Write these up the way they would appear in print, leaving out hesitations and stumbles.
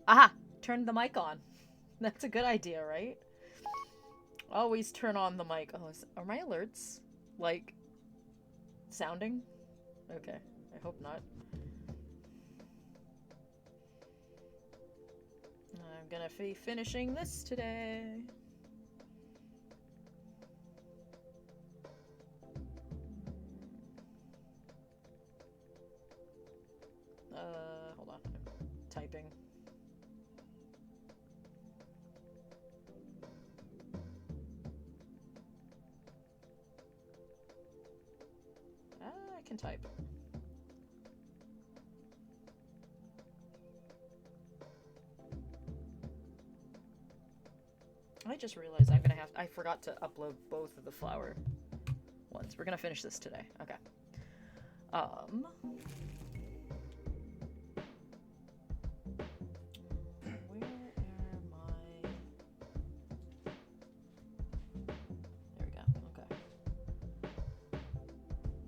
Aha! Turn the mic on. That's a good idea, right? Always turn on the mic. Oh, are my alerts, like, sounding? Okay, I hope not. I'm gonna be finishing this today. Hold on. I'm typing. I can type. I just realized I forgot to upload both of the flower ones. We're gonna finish this today. Okay. Where are my... There we go. Okay.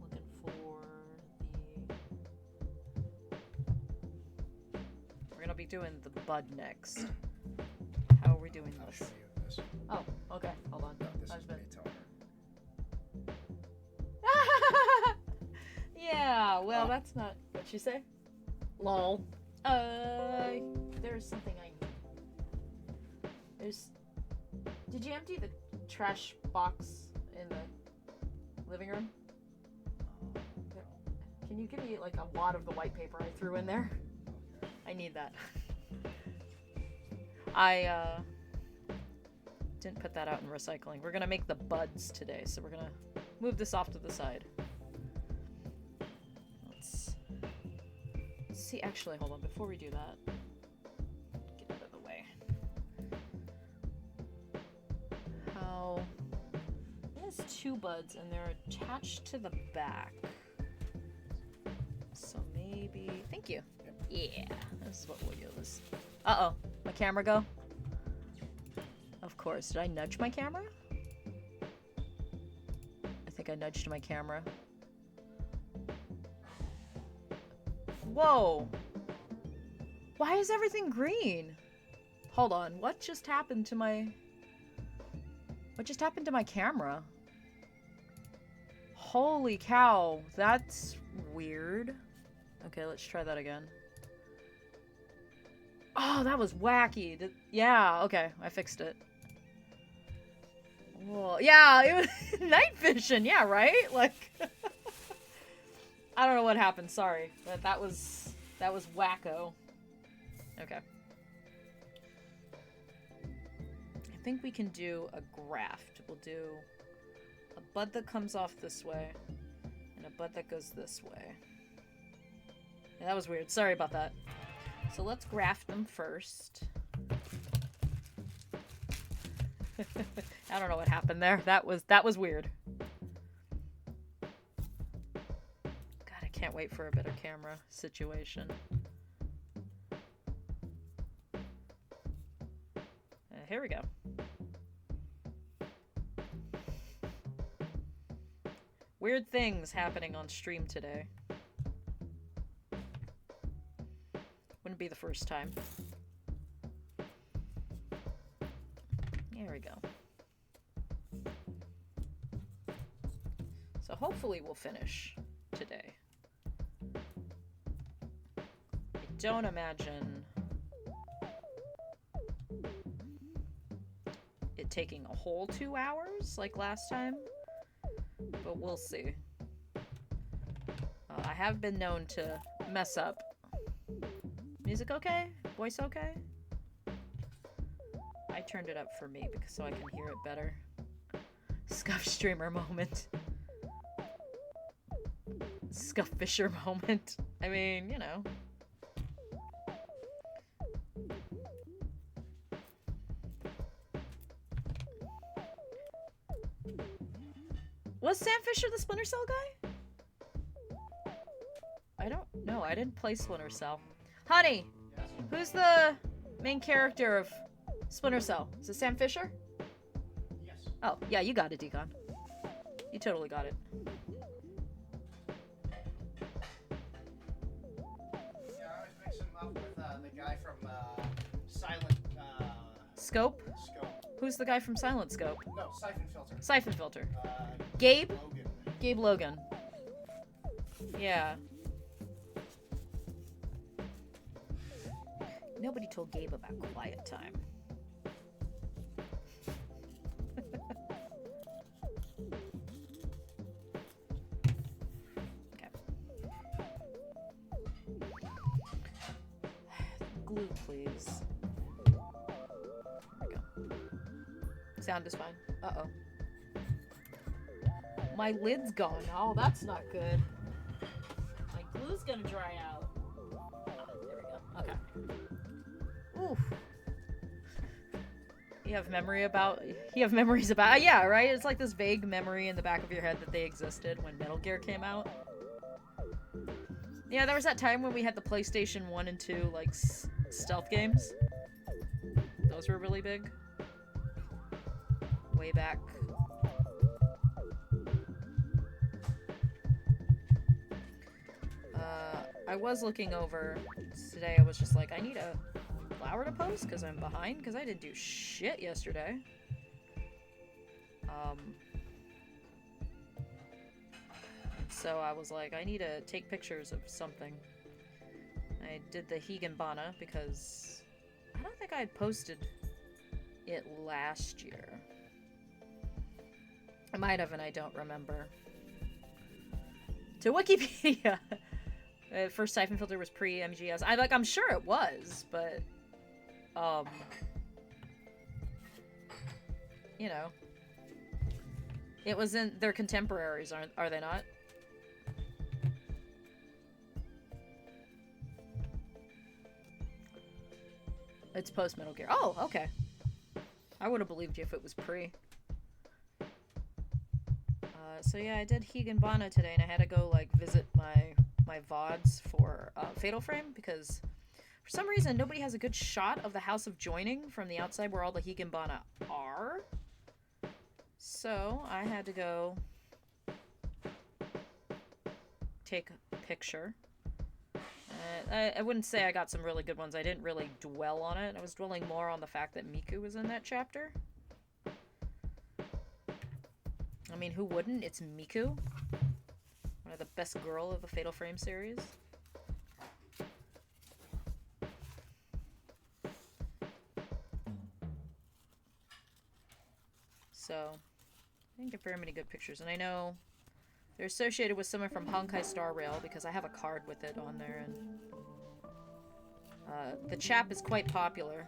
Looking for the... We're gonna be doing the bud next. How are we doing I'll this? show you this. Oh, okay. Hold on. No, this I've is been... Maytoner. Yeah, well, that's not what you say. Lol. There's something I need. There's... Did you empty the trash box in the living room? Can you give me, like, a wad of the white paper I threw in there? I need that. I, didn't put that out in recycling. We're gonna make the buds today, so we're gonna move this off to the side. Let's see, actually, hold on, before we do that, get out of the way. How... It has two buds, and they're attached to the back. So maybe... Thank you. Yeah, this is what we'll use. Uh-oh, my camera go? Of course. Did I nudge my camera? I think I nudged my camera. Whoa! Why is everything green? Hold on, what just happened to my... What just happened to my camera? Holy cow, that's weird. Okay, let's try that again. Oh, that was wacky. Yeah, okay, I fixed it. Whoa, yeah, it was night vision, yeah, right? Like, I don't know what happened, sorry. That was wacko. Okay. I think we can do a graft. We'll do a bud that comes off this way, and a bud that goes this way. Yeah, that was weird, sorry about that. So let's graft them first. I don't know what happened there. That was weird. God, I can't wait for a better camera situation. Here we go. Weird things happening on stream today. Wouldn't be the first time. There we go. So hopefully we'll finish today. I don't imagine it taking a whole 2 hours like last time, but we'll see. I have been known to mess up. Music okay? Voice okay? I turned it up for me because so I can hear it better. Scuff streamer moment. Scuff fisher moment. I mean, you know. Was Sam Fisher the Splinter Cell guy? I don't know. I didn't play Splinter Cell. Honey, Yes? who's the main character of Splinter Cell? Is it Sam Fisher? Yes. Oh, yeah, you got it, Deacon. You totally got it. Yeah, I always mix him up with the guy from Silent, Scope? Scope. Who's the guy from Silent Scope? No, Siphon Filter. Siphon Filter. Gabe? Logan. Gabe Logan. Yeah. Nobody told Gabe about Quiet Time. Okay. Glue, please. There we go. Sound is fine. Uh-oh. My lid's gone. Oh, that's not good. My glue's gonna dry out. Oh, there we go. Okay. Oof. You have memories about yeah, right? It's like this vague memory in the back of your head that they existed when Metal Gear came out. Yeah, there was that time when we had the PlayStation 1 and 2, like, stealth games. Those were really big. Way back. I was looking over today. I was just like, I need a flower to post because I'm behind because I didn't do shit yesterday. So I was like, I need to take pictures of something. I did the Higanbana because I don't think I had posted it last year. I might have, and I don't remember. To Wikipedia. First Siphon Filter was pre-MGS. I'm sure it was, but you know, it wasn't. They're contemporaries, are they not? It's post Metal Gear. Oh, okay. I would have believed you if it was pre. So yeah, I did Higanbana today, and I had to go like visit my VODs for Fatal Frame because for some reason nobody has a good shot of the House of Joining from the outside where all the Higanbana are. So I had to go take a picture. I wouldn't say I got some really good ones. I didn't really dwell on it. I was dwelling more on the fact that Miku was in that chapter. I mean, who wouldn't? It's Miku. One of the best girl of the Fatal Frame series. So, I didn't get very many good pictures. And I know they're associated with someone from Honkai Star Rail because I have a card with it on there. And the chap is quite popular,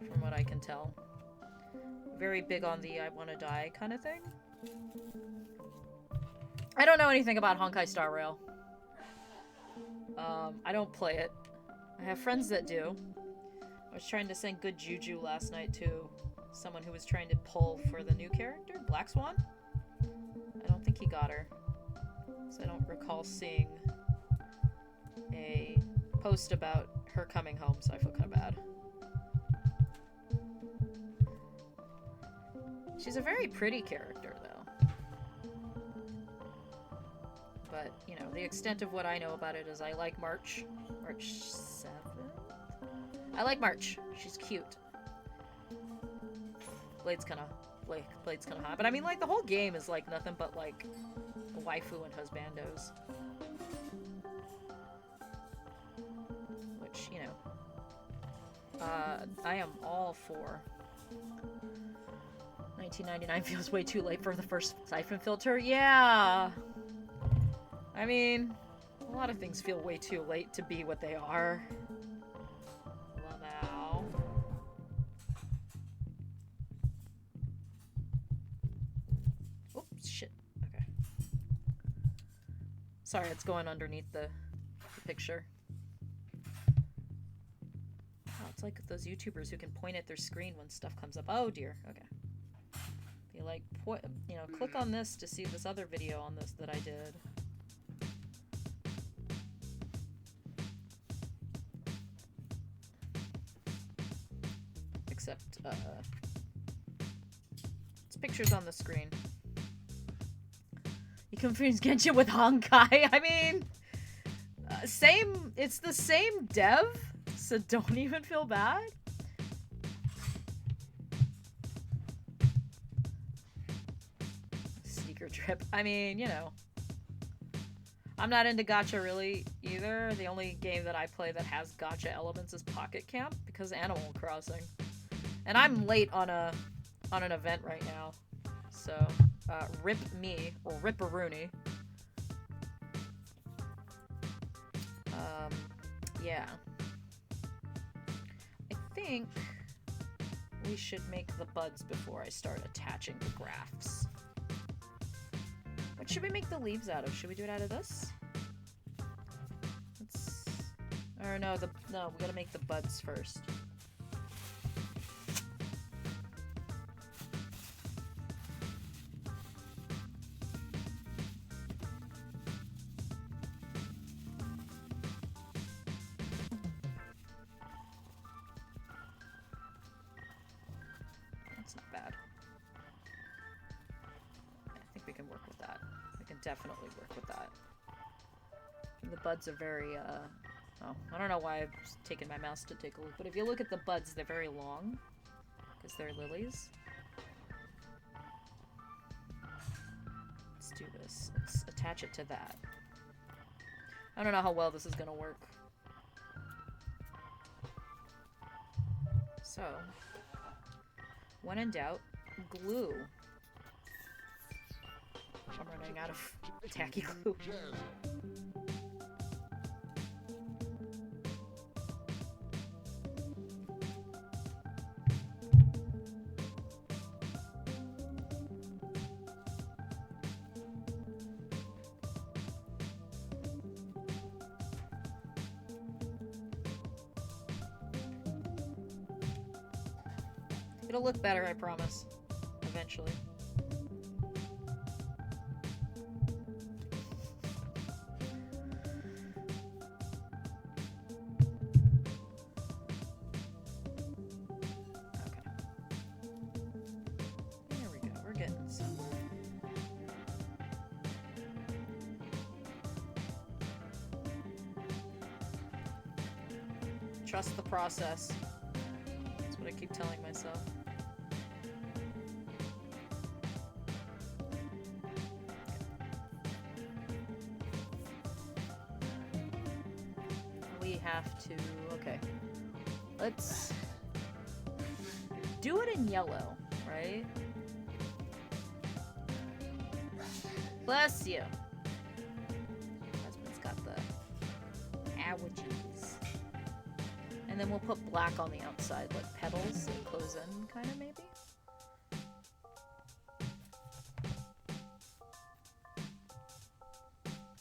from what I can tell. Very big on the I wanna die kind of thing. I don't know anything about Honkai Star Rail. I don't play it. I have friends that do. I was trying to send good juju last night to someone who was trying to pull for the new character, Black Swan. I don't think he got her. So I don't recall seeing a post about her coming home, so I feel kind of bad. She's a very pretty character, though. But, you know, the extent of what I know about it is I like March. March 7th? I like March. She's cute. Blade's kind of hot. But I mean, like, the whole game is, like, nothing but, like, waifu and husbandos. Which, you know, I am all for. 1999 feels way too late for the first Siphon Filter. Yeah! I mean, a lot of things feel way too late to be what they are. Well, now. Oops, shit. Okay. Sorry, it's going underneath the picture. Oh, it's like those YouTubers who can point at their screen when stuff comes up. Oh, dear. Okay. Be like, you know, click on this to see this other video on this that I did. Except, it's pictures on the screen. You confuse Genshin with Honkai? I mean, it's the same dev, So don't even feel bad? Sneaker trip. I mean, you know. I'm not into gacha really either. The only game that I play that has gacha elements is Pocket Camp because Animal Crossing. And I'm late on an event right now. So, rip me, or rip-a-rooney. Yeah. I think we should make the buds before I start attaching the grafts. What should we make the leaves out of? Should we do it out of this? Let's... Or no, no, we gotta make the buds first. That's not bad. I think we can work with that. We can definitely work with that. The buds are very, oh, I don't know why I've taken my mouse to take a look, but if you look at the buds, they're very long, because they're lilies. Let's do this. Let's attach it to that. I don't know how well this is gonna work. So, when in doubt, glue. I'm running out of tacky glue. It'll look better, I promise. Eventually. Okay. There we go. We're getting somewhere. Trust the process. That's what I keep telling myself. We have to... Okay. Let's do it in yellow, right? Bless you. Husband's got the allergies. And then we'll put black on the outside, like petals that close in, kind of, maybe?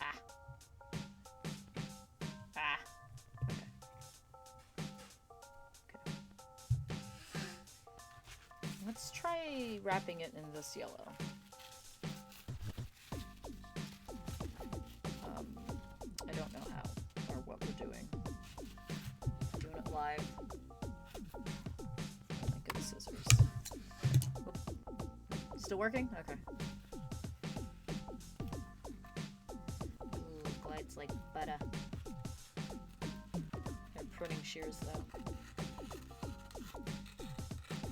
Ah. Ah. Okay. Okay. Let's try wrapping it in this yellow. I don't know how, or what we're doing. Doing it live. My good scissors. Oop. Still working? Okay. Ooh, glides like butter. They're pruning shears though.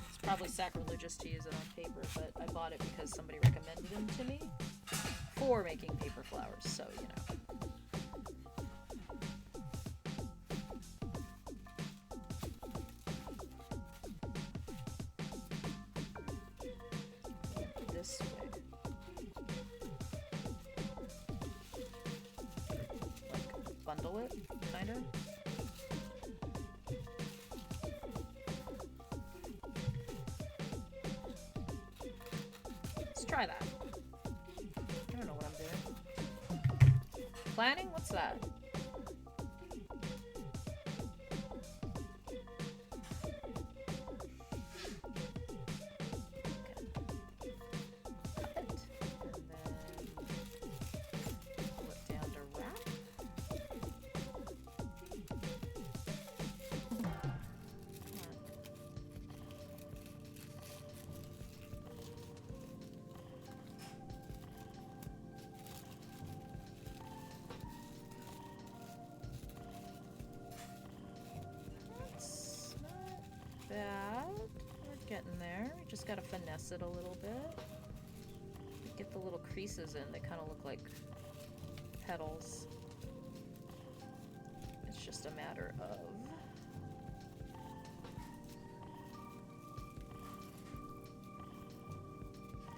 It's probably sacrilegious to use it on paper, but I bought it because somebody recommended them to me for making paper flowers, so you know. This way. Like, bundle it, kinda. Let's try that. I don't know what I'm doing. Planning? What's that? getting there. Just gotta finesse it a little bit. Get the little creases in. They kind of look like petals. It's just a matter of...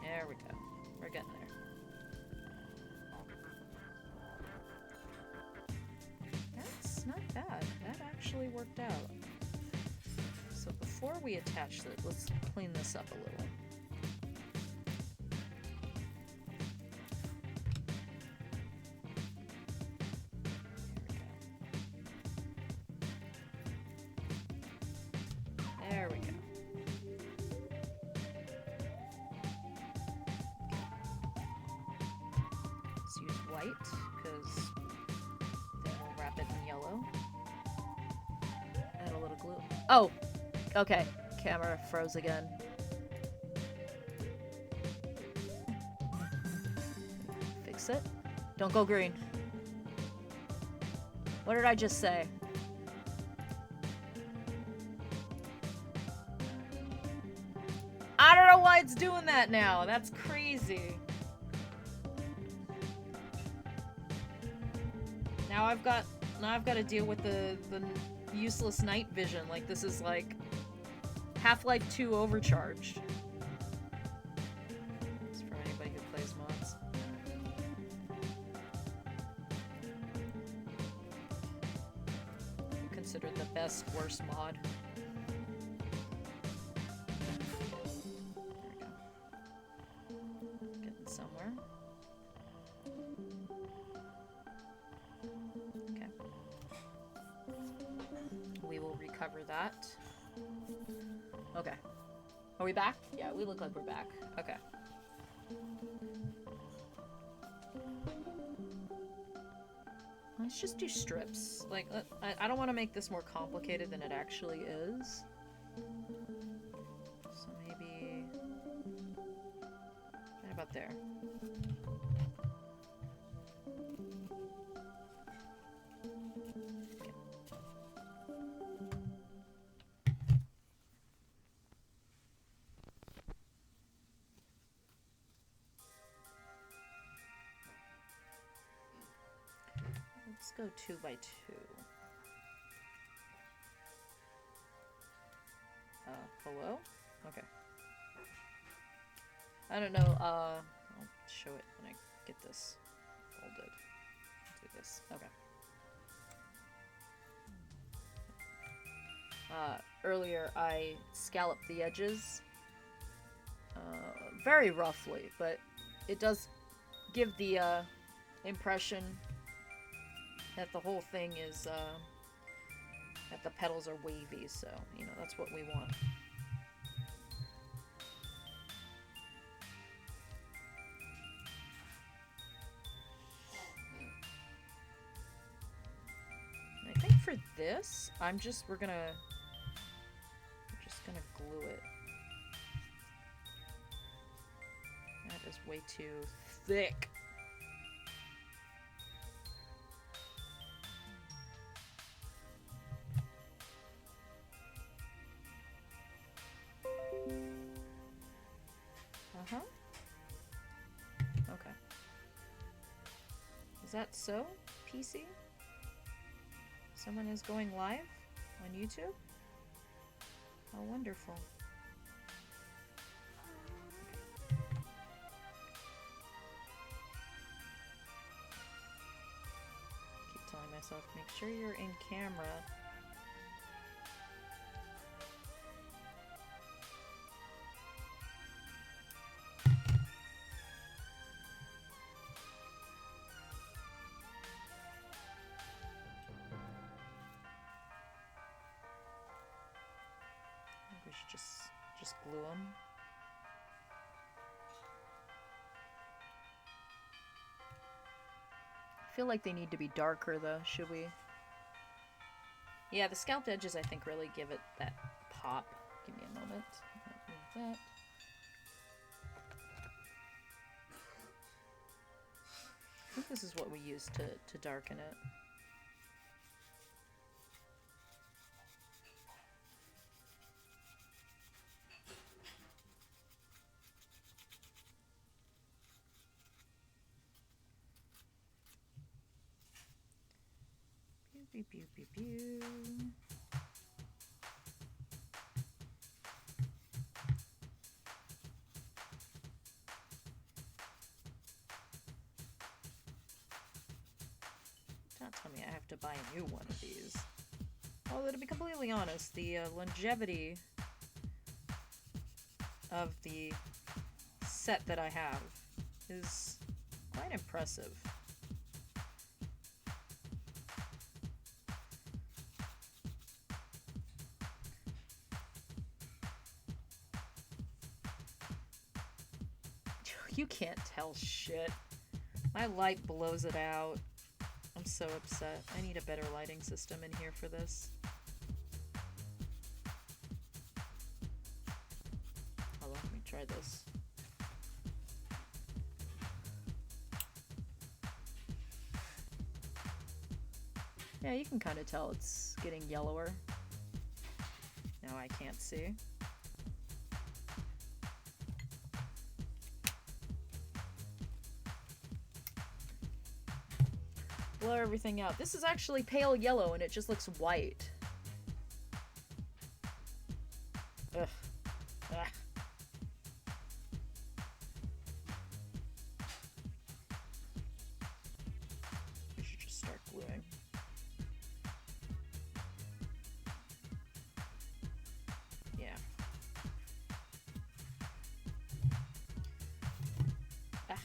There we go. We're getting there. That's not bad. That actually worked out. So before we attach it, let's clean this up a little. There we go. Let's use white, because then we'll wrap it in yellow. Add a little glue. Oh! Okay. Camera froze again. Fix it. Don't go green. What did I just say? I don't know why it's doing that now. That's crazy. Now I've got to deal with the useless night vision. Like, this is like Half-Life 2 overcharged. It's for anybody who plays mods. Considered the best worst mod. Somewhere. Okay. We will recover that. Okay. Are we back? Yeah, we look like we're back. Okay. Let's just do strips. Like, I don't want to make this more complicated than it actually is. So maybe... How about there? Okay. Let's go 2 by 2. Hello? Okay. I don't know, I'll show it when I get this folded. Do this. Okay. Earlier I scalloped the edges very roughly, but it does give the impression that the whole thing is that the petals are wavy, so you know that's what we want. I think for this, we're just gonna glue it. That is way too thick. Uh-huh. Okay. Is that so, PC? Someone is going live on YouTube? How wonderful. Keep telling myself, make sure you're in camera. We should just glue them. I feel like they need to be darker though, should we? Yeah, the scalped edges I think really give it that pop. Give me a moment. Move that. I think this is what we use to darken it. Pew, pew, pew, pew. Don't tell me I have to buy a new one of these. Although, to be completely honest, the longevity of the set that I have is quite impressive. You can't tell shit. My light blows it out. I'm so upset. I need a better lighting system in here for this. Hold on, let me try this. Yeah, you can kind of tell it's getting yellower. Now I can't see. Blur everything out. This is actually pale yellow and it just looks white. Ugh. Ugh. We should just start gluing. Yeah. Ah.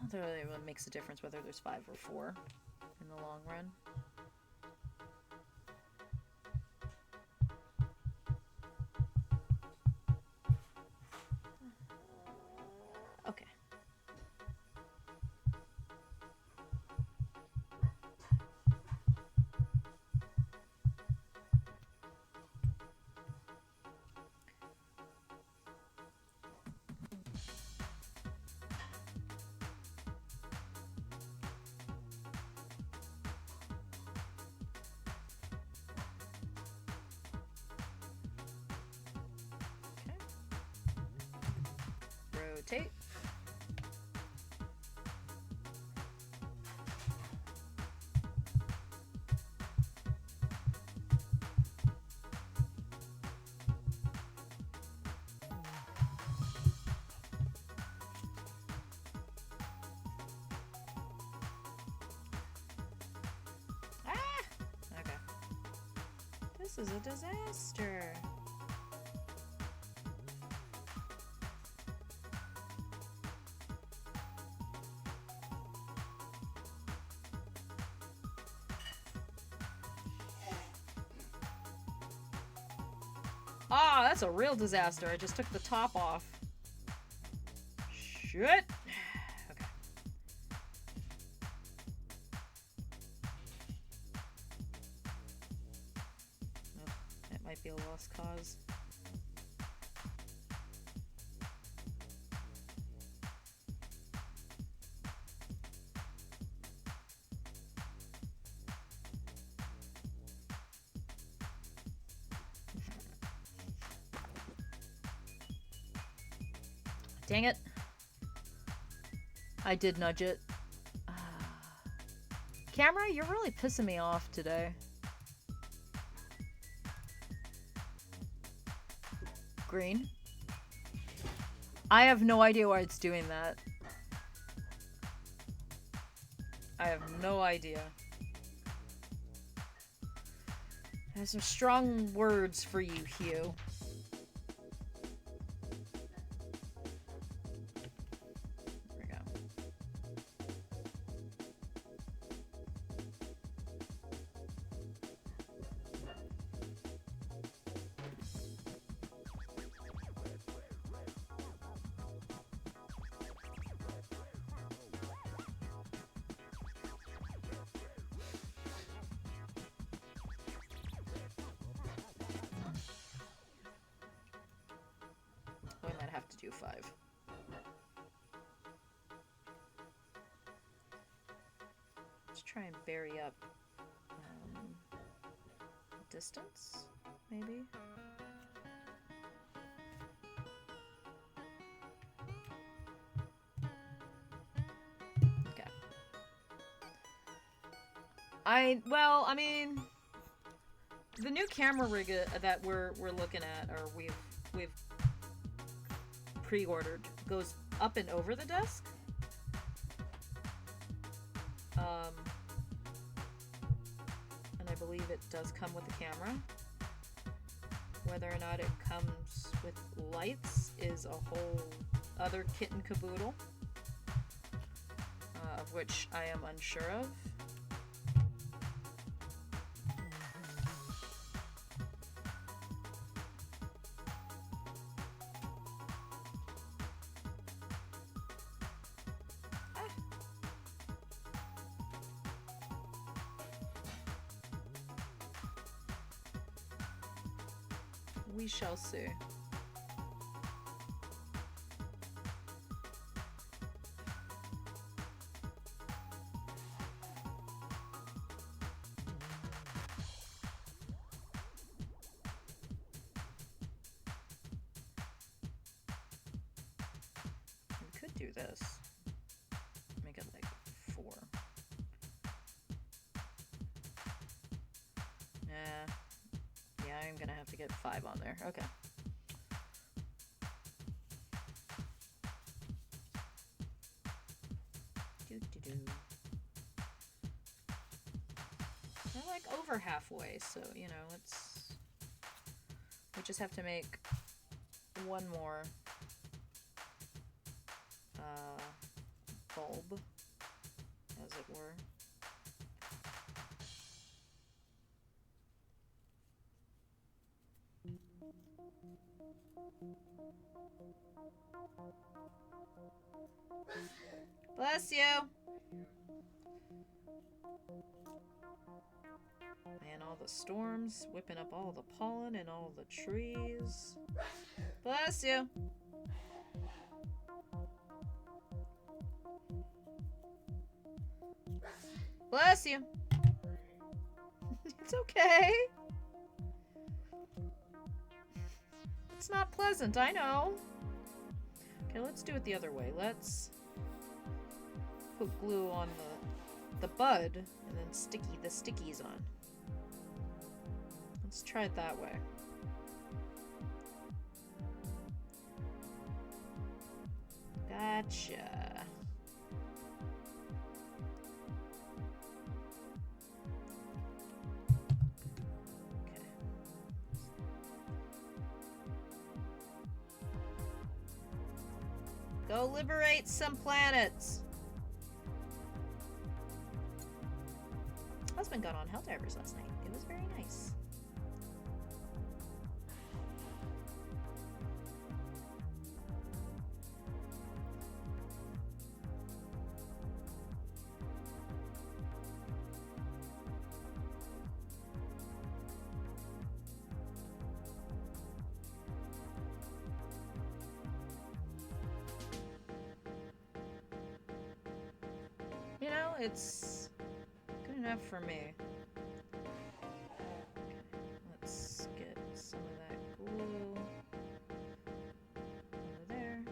I don't really what makes a difference whether there's 5 or 4 in the long run. Okay. Rotate. Ah! Okay. This is a disaster. Ah, that's a real disaster. I just took the top off. Shit. Okay. Oh, that might be a lost cause. Dang it. I did nudge it. Camera, you're really pissing me off today. Green. I have no idea why it's doing that. I have no idea. I have some strong words for you, Hugh. We might have to do 5. Let's try and bury up distance, maybe? Okay. Well, I mean, the new camera rig that we're looking at, or we've pre-ordered, goes up and over the desk. And I believe it does come with a camera. Whether or not it comes with lights is a whole other kit and caboodle, of which I am unsure of. We shall see. We could do this. Make it like 4. Yeah, I'm gonna have to get 5 on there. Okay. We're like over halfway, so you know we just have to make one more bulb, as it were. Bless you. Man, all the storms whipping up all the pollen and all the trees. Bless you. Bless you. It's okay. It's not pleasant, I know. Okay, let's do it the other way. Let's put glue on the bud and then sticky the stickies on. Let's try it that way. Gotcha. Okay. Go liberate some planets. Husband got on Helldivers last night. It was very nice. You know, it's good enough for me. Let's get some of that glue over there.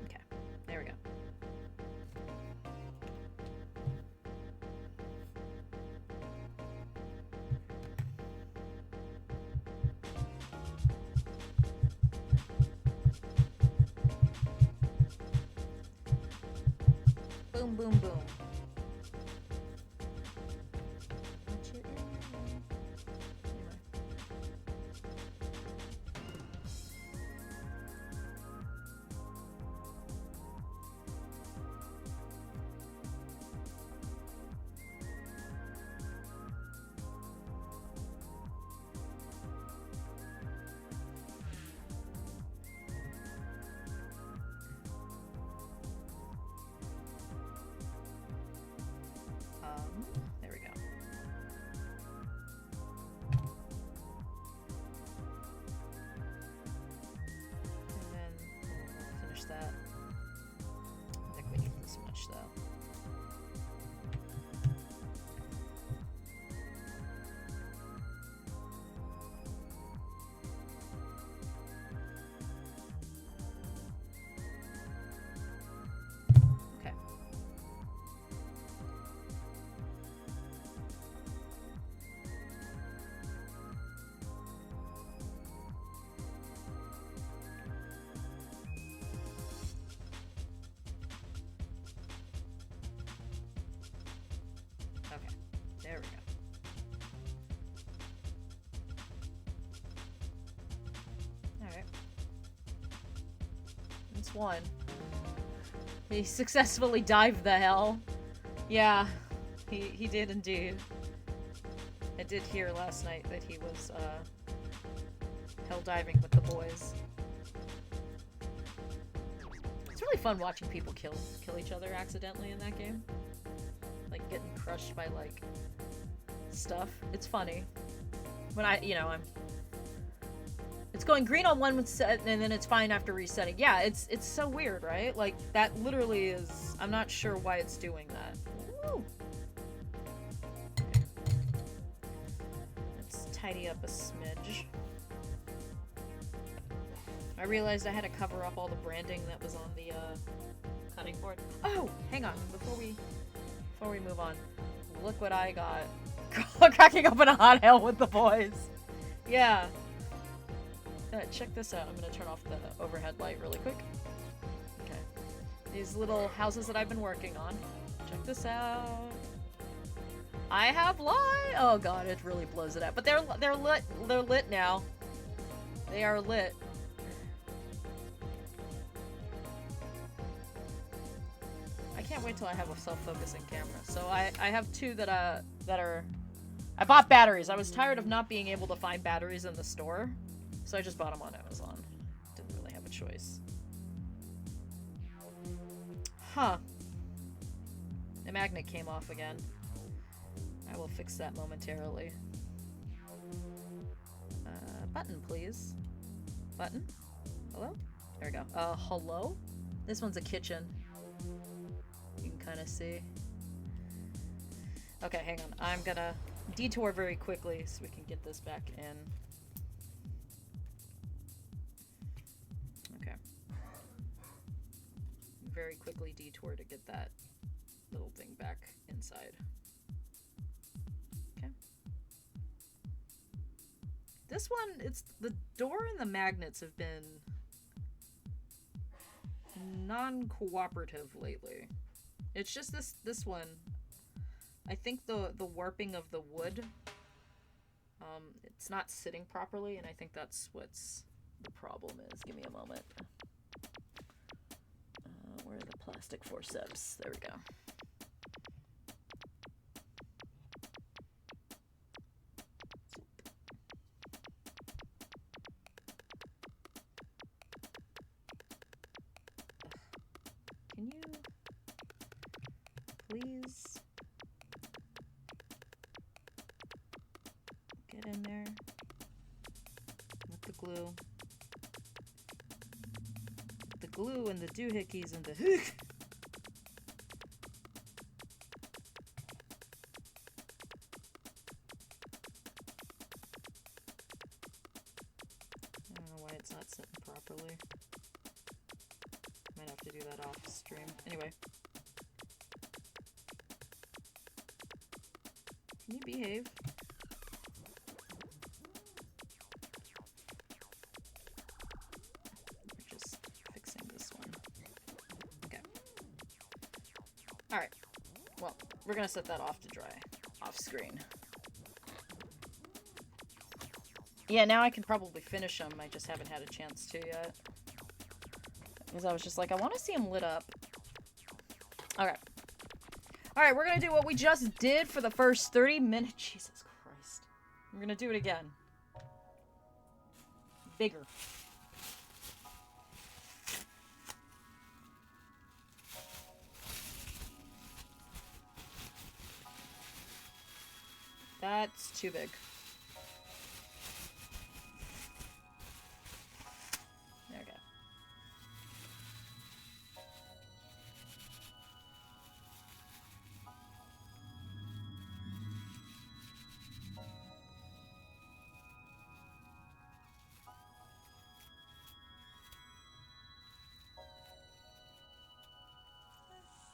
Okay, there we go. Boom, boom, boom. Put you in there. Anyway. That's one. He successfully dived the hell. Yeah, he did indeed. I did hear last night that he was, hell diving with the boys. It's really fun watching people kill each other accidentally in that game. Like, getting crushed by, like, stuff. It's funny. When I'm... It's going green on one set, and then it's fine after resetting. Yeah, it's so weird, right? Like, that literally is... I'm not sure why it's doing that. Woo! Let's tidy up a smidge. I realized I had to cover up all the branding that was on the, cutting board. Oh! Hang on, before we move on. Look what I got. Cracking up in a hot hell with the boys. Yeah. Check this out. I'm gonna turn off the overhead light really quick. Okay. These little houses that I've been working on. Check this out. I have light. Oh god, it really blows it out. But they're lit. They're lit now. They are lit. I can't wait till I have a self-focusing camera. So I have two that are. I bought batteries. I was tired of not being able to find batteries in the store. So I just bought them on Amazon. Didn't really have a choice. Huh. The magnet came off again. I will fix that momentarily. Button, please. Button? Hello? There we go. Hello? This one's a kitchen. You can kind of see. Okay, hang on. I'm gonna detour very quickly so we can get this back in. Very quickly detour to get that little thing back inside. Okay. This one, it's the door and the magnets have been non-cooperative lately. It's just this one. I think the warping of the wood, it's not sitting properly, and I think that's what's the problem is. Give me a moment. Where are the plastic forceps? There we go. Can you please get in there with the glue? Glue and the doohickeys and the I don't know why it's not sitting properly. Might have to do that off stream. Anyway. Can you behave? Alright. Well, we're gonna set that off to dry. Off screen. Yeah, now I can probably finish them. I just haven't had a chance to yet. Because I was just like, I want to see them lit up. Okay. Alright, we're gonna do what we just did for the first 30 minutes. Jesus Christ. We're gonna do it again. Bigger. That's too big. There we go.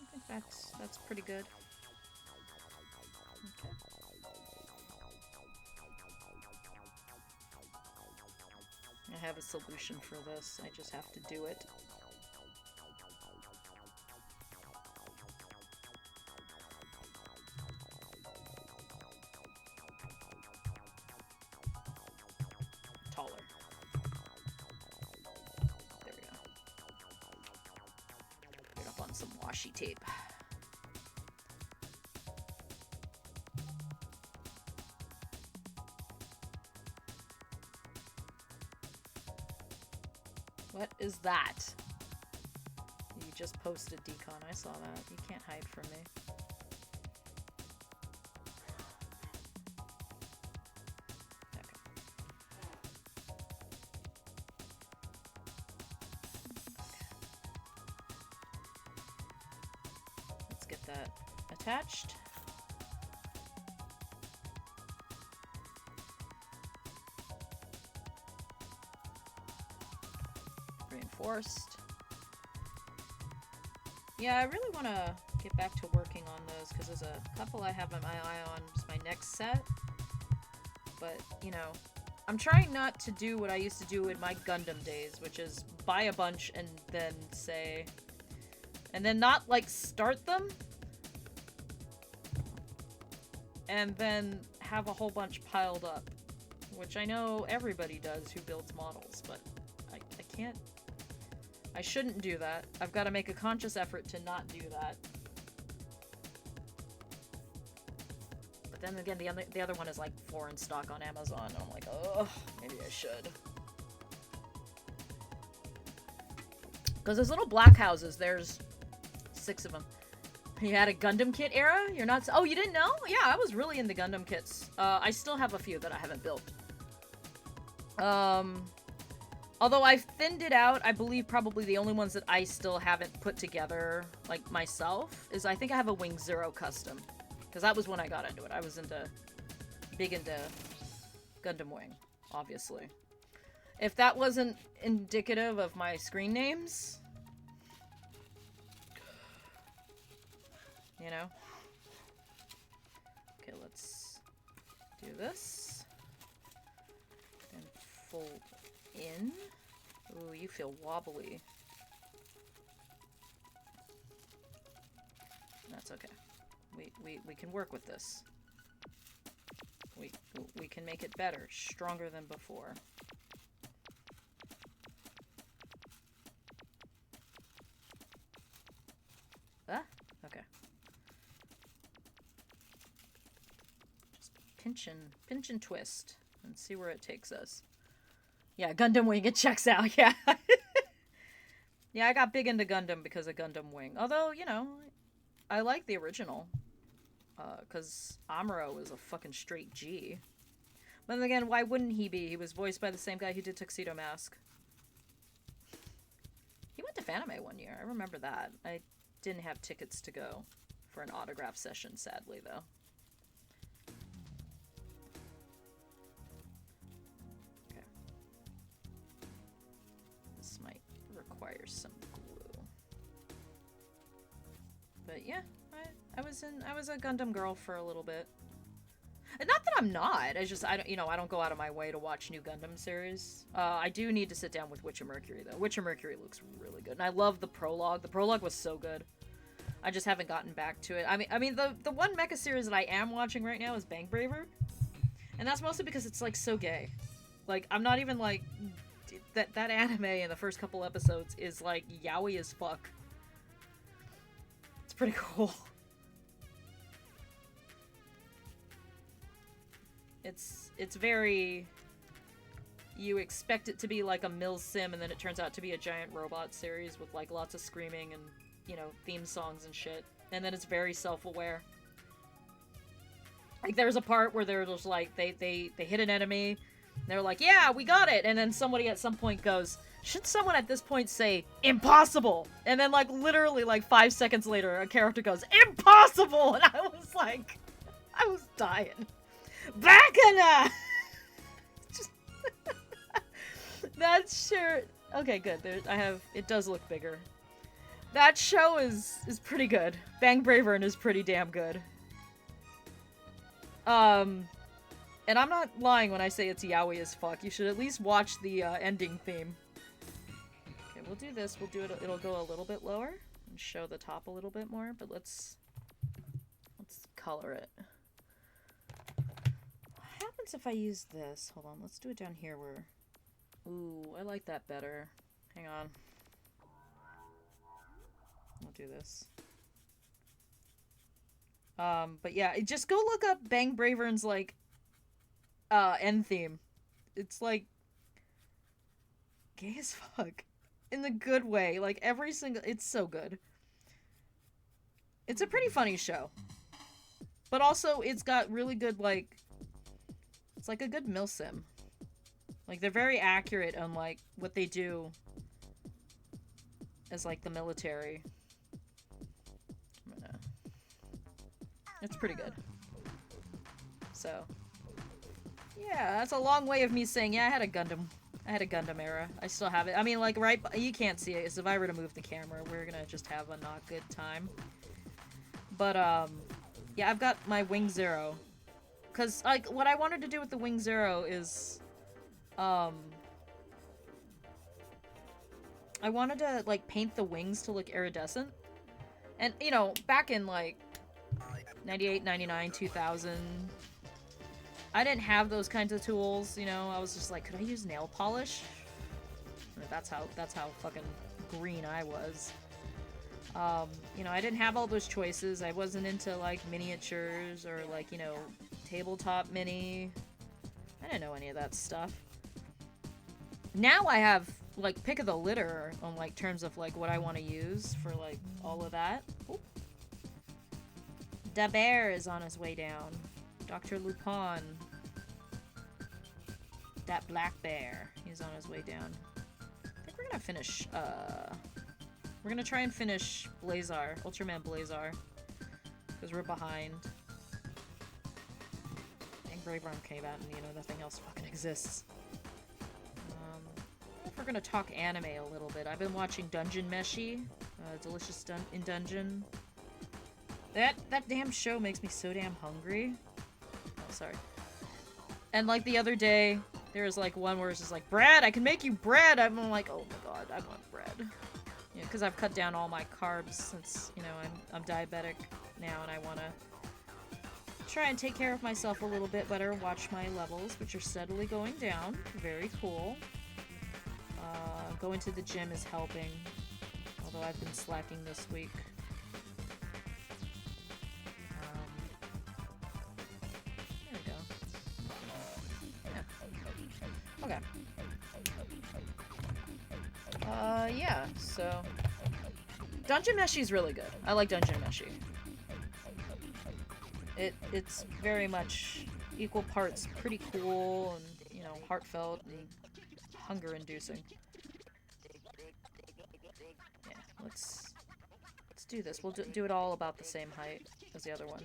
I think that's pretty good. Okay. I have a solution for this. I just have to do it. Taller. There we go. some washi tape. What is that? You just posted decon. I saw that. You can't hide from me. Okay. Let's get that attached. Reinforced. Yeah, I really want to get back to working on those because there's a couple I have my eye on. It's my next set. But, you know, I'm trying not to do what I used to do in my Gundam days, which is buy a bunch and then say... And then not, like, start them. And then have a whole bunch piled up. Which I know everybody does who builds models, but I can't... I shouldn't do that. I've got to make a conscious effort to not do that. But then again, the other one is like 4 in stock on Amazon, and I'm like, oh, maybe I should. Because those little black houses, there's 6 of them. You had a Gundam kit era? You're not... Oh, you didn't know? Yeah, I was really into Gundam kits. I still have a few that I haven't built. Although I've thinned it out, I believe probably the only ones that I still haven't put together, like, myself, is I think I have a Wing Zero custom. Because that was when I got into it. I was big into Gundam Wing, obviously. If that wasn't indicative of my screen names, you know? Okay, let's do this. And fold in. Ooh, you feel wobbly. That's okay. We can work with this. We can make it better, stronger than before. Ah, okay. Just pinch and twist and see where it takes us. Yeah, Gundam Wing, it checks out, yeah. Yeah, I got big into Gundam because of Gundam Wing. Although, you know, I like the original. Because Amuro was a fucking straight G. But then again, why wouldn't he be? He was voiced by the same guy who did Tuxedo Mask. He went to Fanime one year, I remember that. I didn't have tickets to go for an autograph session, sadly, though. Requires some glue. But yeah, I was a Gundam girl for a little bit. And not that I'm not. I don't go out of my way to watch new Gundam series. I do need to sit down with Witcher Mercury though. Witcher Mercury looks really good. And I love the prologue. The prologue was so good. I just haven't gotten back to it. I mean the one mecha series that I am watching right now is Bang Braver. And that's mostly because it's like so gay. Like I'm not even like that anime in the first couple episodes is like yaoi as fuck. It's pretty cool. It's very... You expect it to be like a Mill Sim, and then it turns out to be a giant robot series with like lots of screaming and, you know, theme songs and shit. And then it's very self-aware. Like there's a part where they're just like, they hit an enemy, they're like, yeah, we got it! And then somebody at some point goes, should someone at this point say, impossible? And then, like, literally, like, 5 seconds later, a character goes, impossible! And I was like, I was dying. Bacana! Just that shirt. Okay, good. It does look bigger. That show is pretty good. Bang Bravern is pretty damn good. And I'm not lying when I say it's yaoi as fuck. You should at least watch the ending theme. Okay, we'll do this. We'll do it. It'll go a little bit lower and show the top a little bit more. But let's color it. What happens if I use this? Hold on. Let's do it down here where... Ooh, I like that better. Hang on. We'll do this. But yeah, just go look up Bang Bravern's, like, end theme. It's, like, gay as fuck. In the good way. Like, every single... It's so good. It's a pretty funny show. But also, it's got really good, like... It's like a good milsim. Like, they're very accurate on, like, what they do as, like, the military. It's pretty good. So, yeah, that's a long way of me saying, yeah, I had a Gundam era. I still have it. I mean, like, right, you can't see it, because if I were to move the camera, we're gonna just have a not good time. But, yeah, I've got my Wing Zero. Because, like, what I wanted to do with the Wing Zero is, I wanted to, like, paint the wings to look iridescent. And, you know, back in, like, 98, 99, 2000, I didn't have those kinds of tools, you know. I was just like, could I use nail polish? That's how fucking green I was. You know, I didn't have all those choices. I wasn't into, like, miniatures or, like, you know, tabletop mini. I didn't know any of that stuff. Now I have, like, pick of the litter on, like, terms of, like, what I want to use for, like, all of that. Ooh. Da Bear is on his way down. Dr. Lupin. That black bear. He's on his way down. I think we're gonna finish, we're gonna try and finish Blazar. Ultraman Blazar. Because we're behind. And Brave Arm came out and, you know, nothing else fucking exists. If we're gonna talk anime a little bit. I've been watching Dungeon Meshi. Delicious in Dungeon. That damn show makes me so damn hungry. Oh, sorry. And, like, the other day, there was, like, one where it's just like, bread! I can make you bread! I'm like, oh my god, I want bread. You know, because I've cut down all my carbs since, you know, I'm diabetic now, and I want to try and take care of myself a little bit better, watch my levels, which are steadily going down. Very cool. Going to the gym is helping, although I've been slacking this week. There we go. Yeah. Okay. Yeah, so... Dungeon Meshi is really good. I like Dungeon Meshi. It's very much equal parts pretty cool and, you know, heartfelt and hunger-inducing. Yeah, let's do this. We'll do it all about the same height as the other one.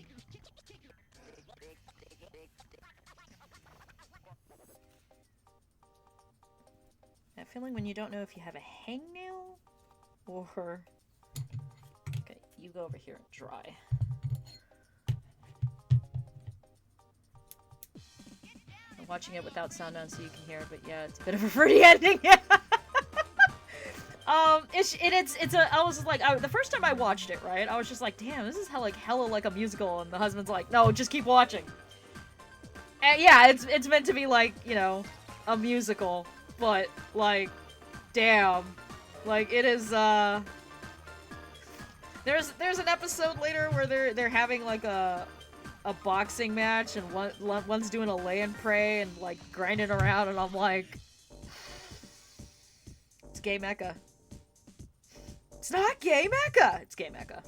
That feeling when you don't know if you have a hangnail or... Okay, you go over here and dry. I'm watching it without sound on so you can hear, but yeah, it's a bit of a fruity ending. I was like, the first time I watched it, right, I was just like, damn, this is hella like a musical, and the husband's like, no, just keep watching. And yeah, it's meant to be like, you know, a musical, but like, damn, like it is. There's an episode later where they're having like a boxing match, and one's doing a lay and pray and like grinding around, and I'm like, it's gay mecha. It's not gay mecha! It's gay mecha.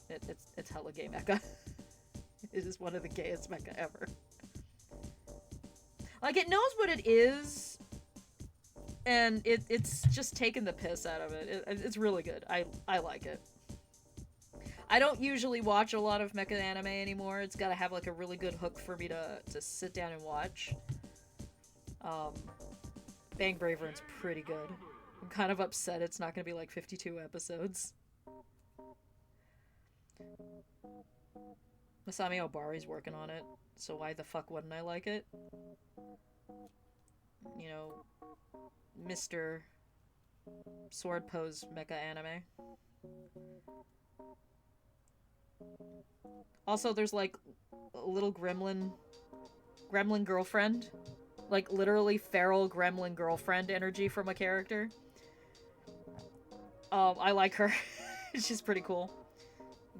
It's hella gay mecha. It is one of the gayest mecha ever. Like, it knows what it is, and it's just taking the piss out of it. It's really good. I like it. I don't usually watch a lot of mecha anime anymore. It's gotta have, like, a really good hook for me to sit down and watch. Bang Bravern's pretty good. I'm kind of upset it's not gonna be, like, 52 episodes. Masami Obari's working on it, so why the fuck wouldn't I like it? You know, Mr. Sword Pose mecha anime. Also, there's, like, a little gremlin girlfriend. Like, literally feral gremlin girlfriend energy from a character. I like her. She's pretty cool.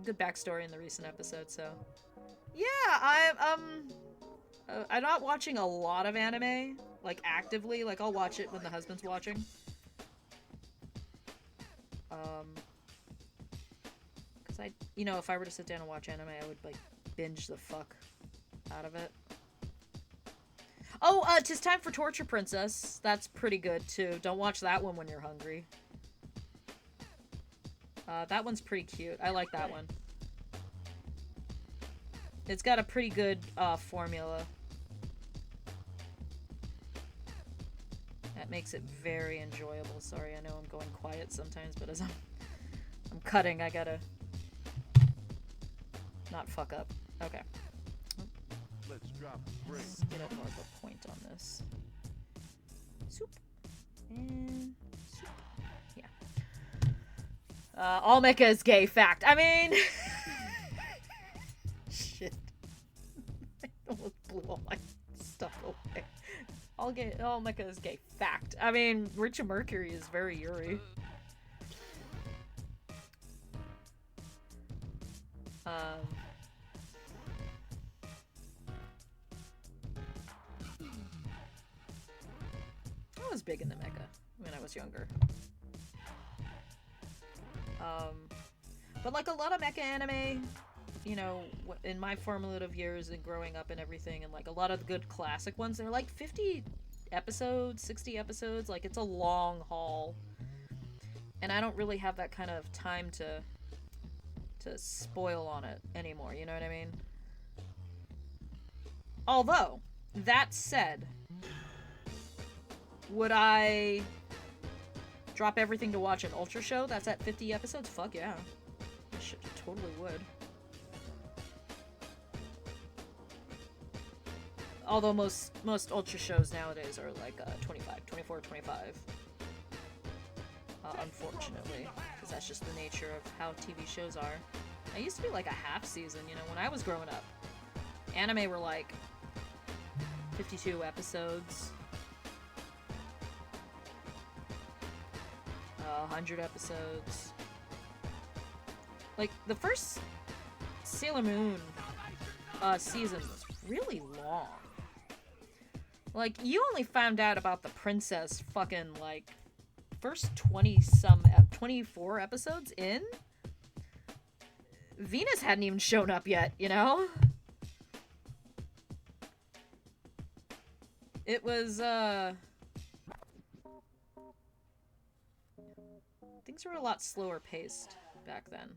Good backstory in the recent episode, so. Yeah, I'm not watching a lot of anime, like, actively. Like, I'll watch it when the husband's watching. Because if I were to sit down and watch anime, I would, like, binge the fuck out of it. Oh, 'Tis Time for Torture Princess. That's pretty good, too. Don't watch that one when you're hungry. That one's pretty cute. I like that one. It's got a pretty good, formula. That makes it very enjoyable. Sorry, I know I'm going quiet sometimes, but as I'm cutting, I gotta not fuck up. Okay. Let's drop Let's get a more of a point on this. Soup. And soup. Yeah. All mecha is gay. Fact. I mean... Shit. I almost blew all my stuff away. All mecha is gay. Fact. I mean, Richard Mercury is very Yuri. I was big into mecha when I was younger. But like a lot of mecha anime, you know, in my formative years and growing up and everything, and like a lot of the good classic ones, they're like 50 episodes, 60 episodes, like it's a long haul. And I don't really have that kind of time to spoil on it anymore, you know what I mean? Although, that said, would I drop everything to watch an Ultra show that's at 50 episodes? Fuck yeah. I totally would. Although most Ultra shows nowadays are like 24, 25. Unfortunately, because that's just the nature of how TV shows are. It used to be like a half season, you know, when I was growing up. Anime were like 52 episodes. 100 episodes. Like, the first Sailor Moon season was really long. Like, you only found out about the princess fucking, like, first 24 episodes in? Venus hadn't even shown up yet, you know? It was, things were a lot slower paced back then.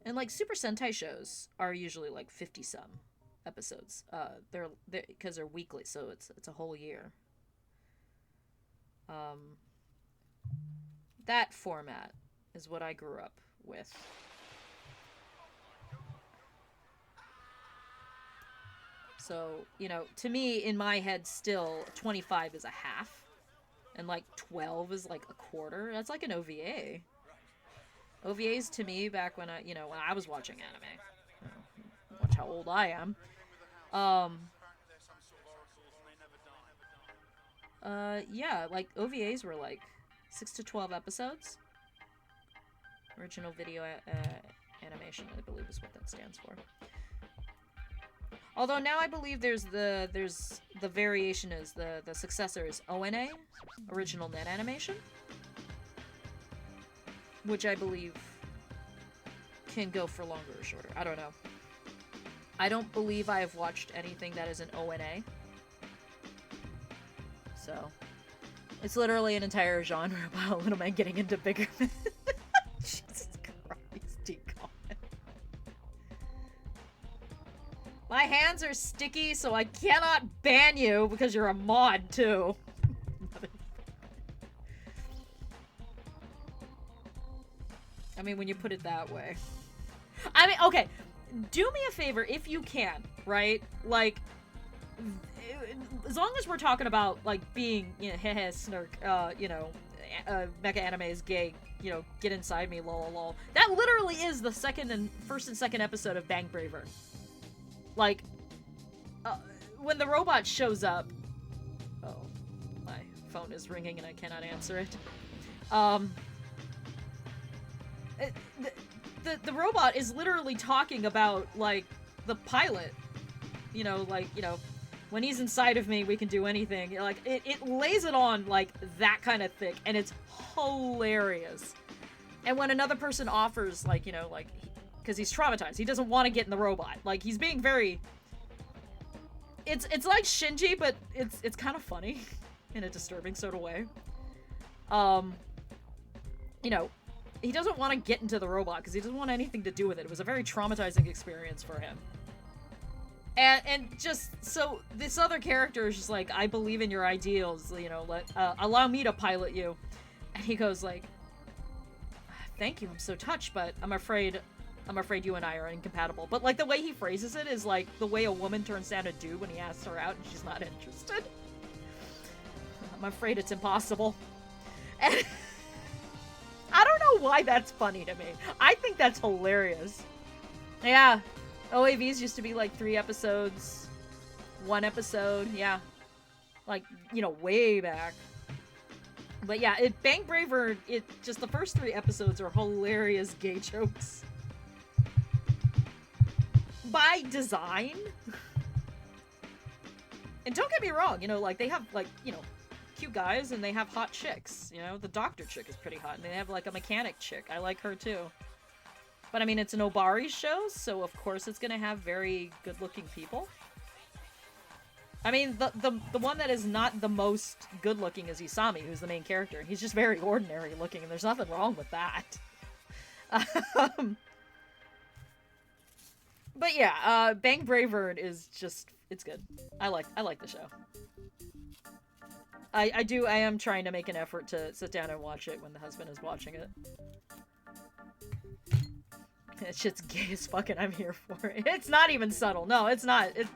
And like Super Sentai shows are usually like 50-some episodes. They're because they're weekly, so it's a whole year. That format is what I grew up with. So, you know, to me, in my head, still 25 is a half. And like 12 is like a quarter. That's like an OVA. OVAs to me back when when I was watching anime. Watch how old I am. Yeah, like OVAs were like 6 to 12 episodes. Original video animation, I believe, is what that stands for. Although now I believe there's the variation is the successor is ONA, original net animation, which I believe can go for longer or shorter. I don't know. I don't believe I have watched anything that is an ONA. So, it's literally an entire genre about little men getting into bigger men. Jesus Christ, decon. My hands are sticky, so I cannot ban you because you're a mod, too. I mean, when you put it that way. I mean, okay, do me a favor if you can, right? Like, as long as we're talking about, like, being, you know, heh snark, mecha anime is gay, you know, get inside me, lol lol. That literally is the first and second episode of Bang Braver. Like, when the robot shows up... Oh, my phone is ringing and I cannot answer it. the robot is literally talking about, like, the pilot. You know, like, you know, when he's inside of me, we can do anything. Like, it lays it on, like, that kind of thick, and it's hilarious. And when another person offers, like, you know, like, because he's traumatized, he doesn't want to get in the robot. Like, he's being very... It's like Shinji, but it's kind of funny in a disturbing sort of way. You know, he doesn't want to get into the robot because he doesn't want anything to do with it. It was a very traumatizing experience for him. And just, so this other character is just like, I believe in your ideals, you know, allow me to pilot you. And he goes like, thank you, I'm so touched, but I'm afraid you and I are incompatible. But, like, the way he phrases it is like the way a woman turns down a dude when he asks her out and she's not interested. I'm afraid it's impossible. And I don't know why that's funny to me. I think that's hilarious. Yeah. OAVs used to be like 3 episodes, 1 episode, yeah. Like, you know, way back. But yeah, Bang Braver, just the first 3 episodes are hilarious gay jokes. By design. And don't get me wrong, you know, like, they have, like, you know, cute guys and they have hot chicks. You know, the doctor chick is pretty hot, and they have, like, a mechanic chick. I like her, too. But, I mean, it's an Obari show, so of course it's gonna have very good-looking people. I mean, the one that is not the most good-looking is Isami, who's the main character. And he's just very ordinary-looking, and there's nothing wrong with that. But yeah, Bang Bravern is just, it's good. I like the show. I am trying to make an effort to sit down and watch it when the husband is watching it. That shit's gay as fuck and I'm here for it. It's not even subtle. No, it's not. It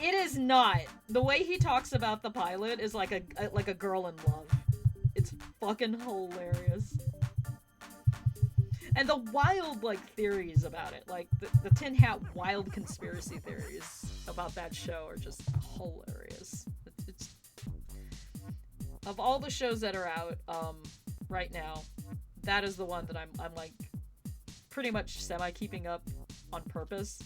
is not. The way he talks about the pilot is like a girl in love. It's fucking hilarious. And the wild, like, theories about it, like, the Tin Hat wild conspiracy theories about that show are just hilarious. It's of all the shows that are out, right now, that is the one that I'm like, pretty much semi-keeping up on purpose.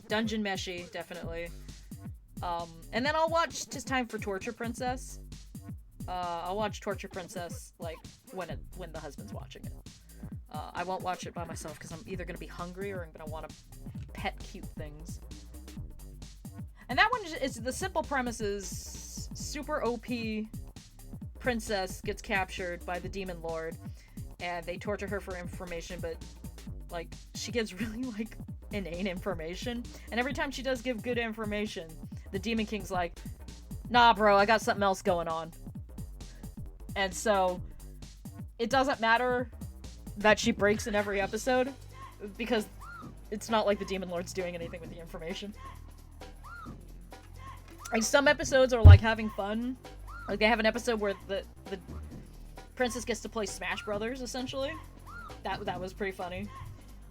Dungeon Meshi, definitely. And then I'll watch Just Time for Torture Princess. I'll watch Torture Princess, like, when the husband's watching it. I won't watch it by myself because I'm either gonna be hungry or I'm gonna want to pet cute things. And that one is, the simple premise is super OP princess gets captured by the demon lord, and they torture her for information, but, like, she gives really, like, inane information. And every time she does give good information, the Demon King's like, nah, bro, I got something else going on. And so, it doesn't matter that she breaks in every episode, because it's not like the Demon Lord's doing anything with the information. Like, some episodes are, like, having fun. Like, they have an episode where the princess gets to play Smash Brothers, essentially. That was pretty funny.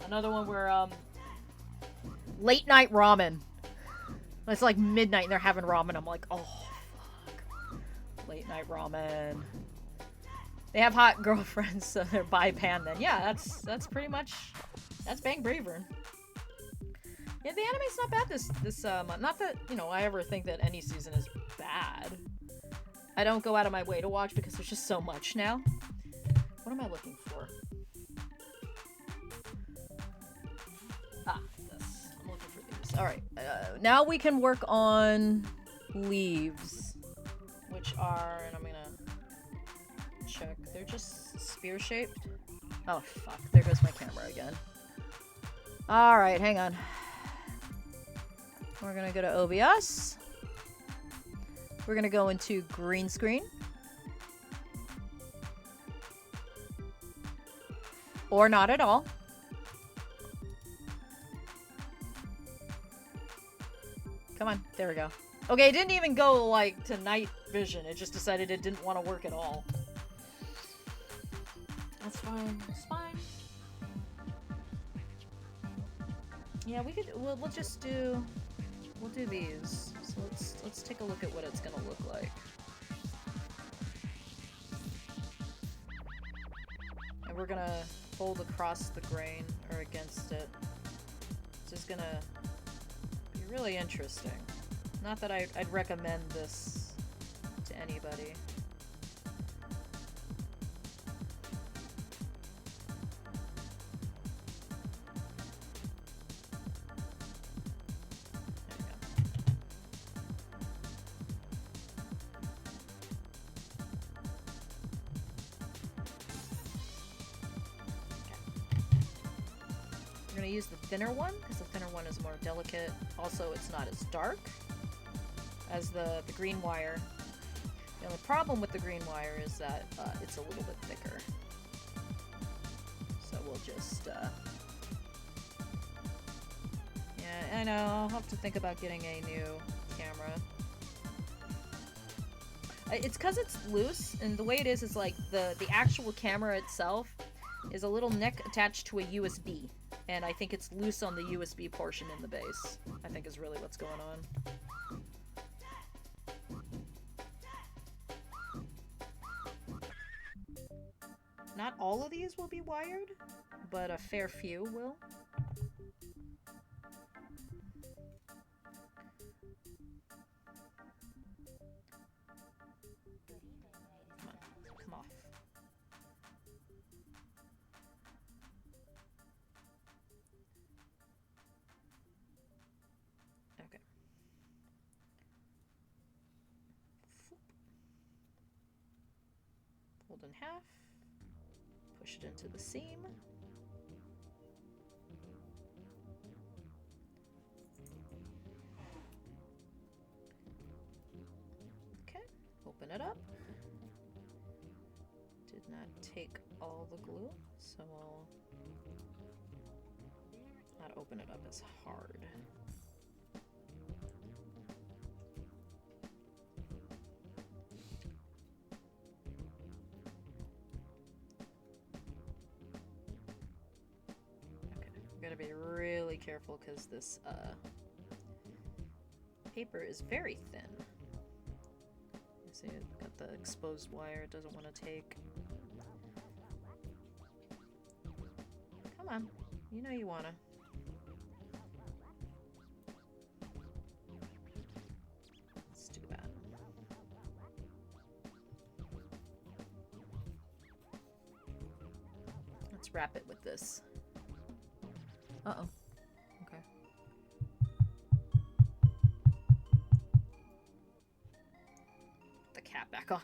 Another one where, late night ramen. It's like midnight and they're having ramen. I'm like, oh, fuck. Late night ramen. They have hot girlfriends, so they're by pan then. Yeah, that's pretty much, that's Bang Bravern. Yeah, the anime's not bad this month. Not that, you know, I ever think that any season is bad. I don't go out of my way to watch because there's just so much now. What am I looking for? Ah, this. I'm looking for these. Alright, now we can work on leaves, which are, and I'm gonna check, they're just spear-shaped. Oh, fuck, there goes my camera again. Alright, hang on. We're gonna go to OBS. We're gonna go into green screen. Or not at all. Come on, there we go. Okay, it didn't even go, like, to night vision. It just decided it didn't want to work at all. That's fine, it's fine. Yeah, we could, we'll just do, we'll do these. So let's take a look at what it's gonna look like. and we're gonna fold across the grain, or against it. This is gonna be really interesting. Not that I'd recommend this to anybody. We're gonna use the thinner one, because the thinner one is more delicate. Also, it's not as dark as the green wire. The only problem with the green wire is that it's a little bit thicker. So we'll just, yeah, I know, I'll have to think about getting a new camera. It's because it's loose, and the way it is like the actual camera itself is a little neck attached to a USB. And I think it's loose on the USB portion in the base, I think is really what's going on. Not all of these will be wired, but a fair few will. Come on, come off. Okay. Fold in half. Push it into the seam. Okay, open it up. Did not take all the glue, so I'll not open it up as hard. Gotta be really careful because this paper is very thin. You see it got the exposed wire, it doesn't want to take. Come on, you know you wanna. Let's do that. Let's wrap it with this. Uh-oh. Okay. Put the cap back on.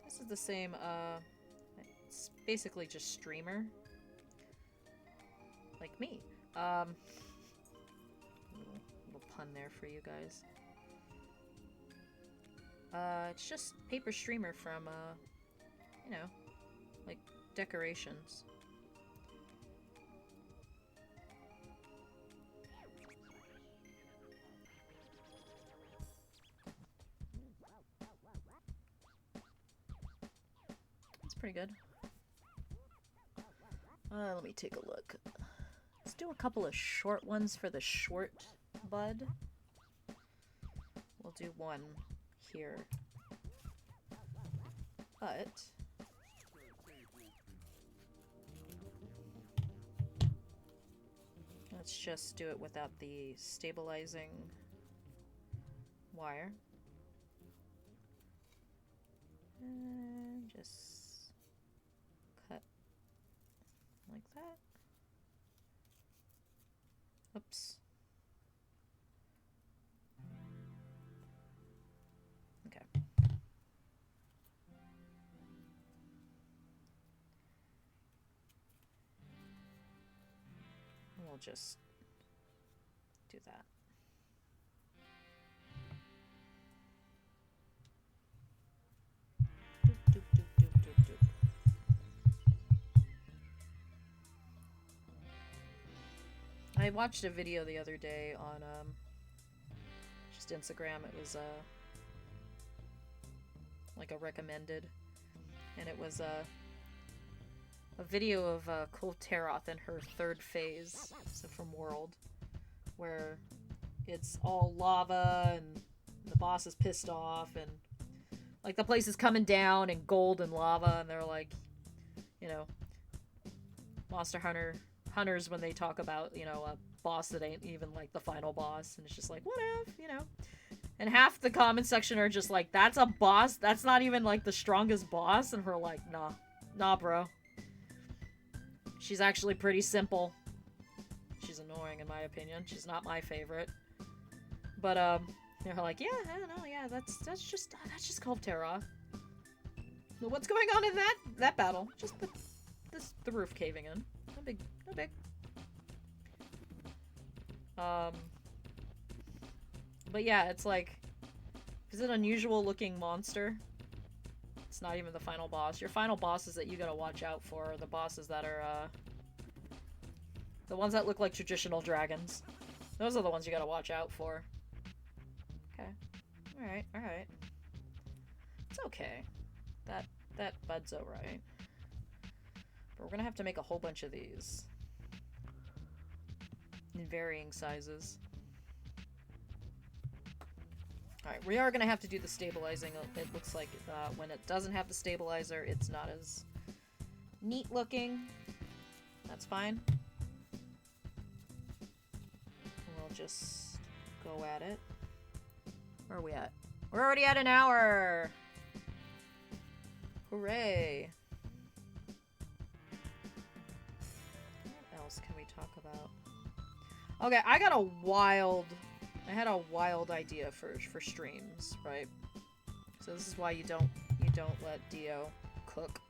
This is the same, it's basically just streamer. Like me. Little pun there for you guys. It's just paper streamer from, you know, like decorations. It's pretty good. Let me take a look. Let's do a couple of short ones for the short bud. We'll do one here, but let's just do it without the stabilizing wire, and just cut like that. Oops. Okay. We'll just do that. Doop, doop, doop, doop, doop, doop. I watched a video the other day on just Instagram. It was like a recommended, and it was a video of Kulteroth in her third phase, so from World, where it's all lava and the boss is pissed off and like the place is coming down and gold and lava and they're like, you know, Monster Hunters when they talk about, you know, a boss that ain't even like the final boss and it's just like, whatever, you know. And half the comment section are just like, that's a boss? That's not even like the strongest boss? And we're like, nah bro. She's actually pretty simple. She's annoying in my opinion. She's not my favorite. But they're like, yeah, I don't know, yeah, that's just called Terra. What's going on in that battle? Just the roof caving in. No big. But yeah, it's like, it's an unusual looking monster. It's not even the final boss. Your final bosses that you gotta watch out for are the bosses that are, the ones that look like traditional dragons. Those are the ones you gotta watch out for. Okay. Alright. It's okay. That bud's alright. But we're gonna have to make a whole bunch of these. In varying sizes. Alright, we are gonna have to do the stabilizing. It looks like when it doesn't have the stabilizer, it's not as neat looking. That's fine. We'll just go at it. Where are we at? We're already at an hour! Hooray! What else can we talk about? Okay, I had a wild idea for streams, right? So this is why you don't let Dio cook.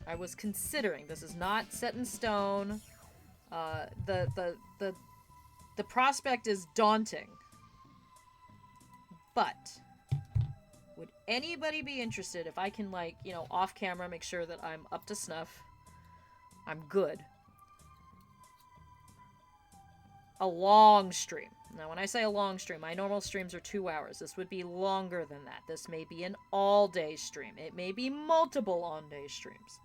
I was considering, this is not set in stone. The prospect is daunting. But would anybody be interested if I can, like, you know, off camera make sure that I'm up to snuff? I'm good. A long stream. Now, when I say a long stream, my normal streams are 2 hours. This would be longer than that. This may be an all-day stream. It may be multiple on-day streams.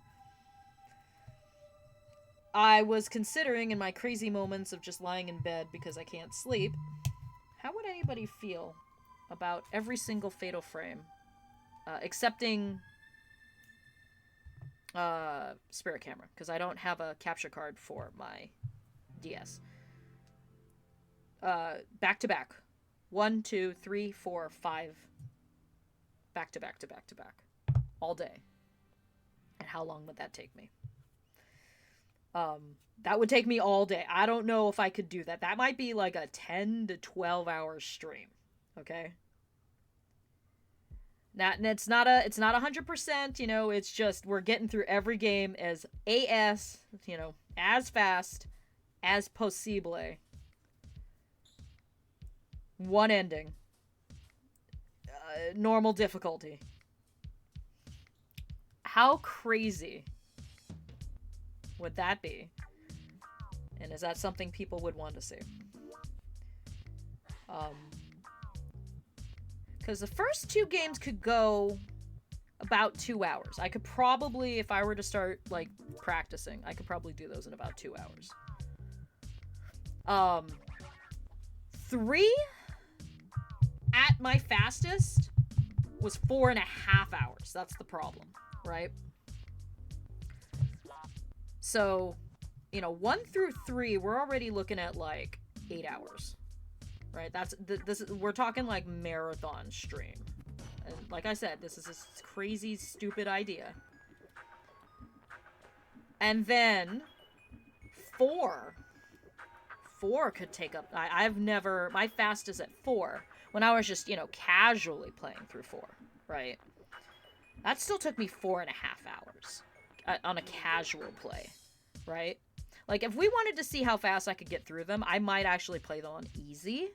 I was considering in my crazy moments of just lying in bed because I can't sleep, how would anybody feel about every single Fatal Frame, excepting Spirit Camera, because I don't have a capture card for my DS. Back to back. 1, 2, 3, 4, 5. Back to back. All day. And how long would that take me? That would take me all day. I don't know if I could do that. That might be like a 10 to 12 hour stream. Okay? Now, it's not 100%, you know, it's just we're getting through every game as you know, as fast as possible. One ending. Normal difficulty. How crazy would that be? And is that something people would want to see? Because the first 2 games could go about 2 hours. I could probably, if I were to start, like, practicing, I could probably do those in about 2 hours. 3, at my fastest, was 4.5 hours. That's the problem, right? So, you know, 1 through 3, we're already looking at, like, 8 hours. Right, we're talking like marathon stream. And like I said, this is a crazy, stupid idea. And then 4 could take up, my fastest at 4, when I was just, you know, casually playing through 4, right? That still took me 4.5 hours on a casual play, right? Like, if we wanted to see how fast I could get through them, I might actually play them on easy,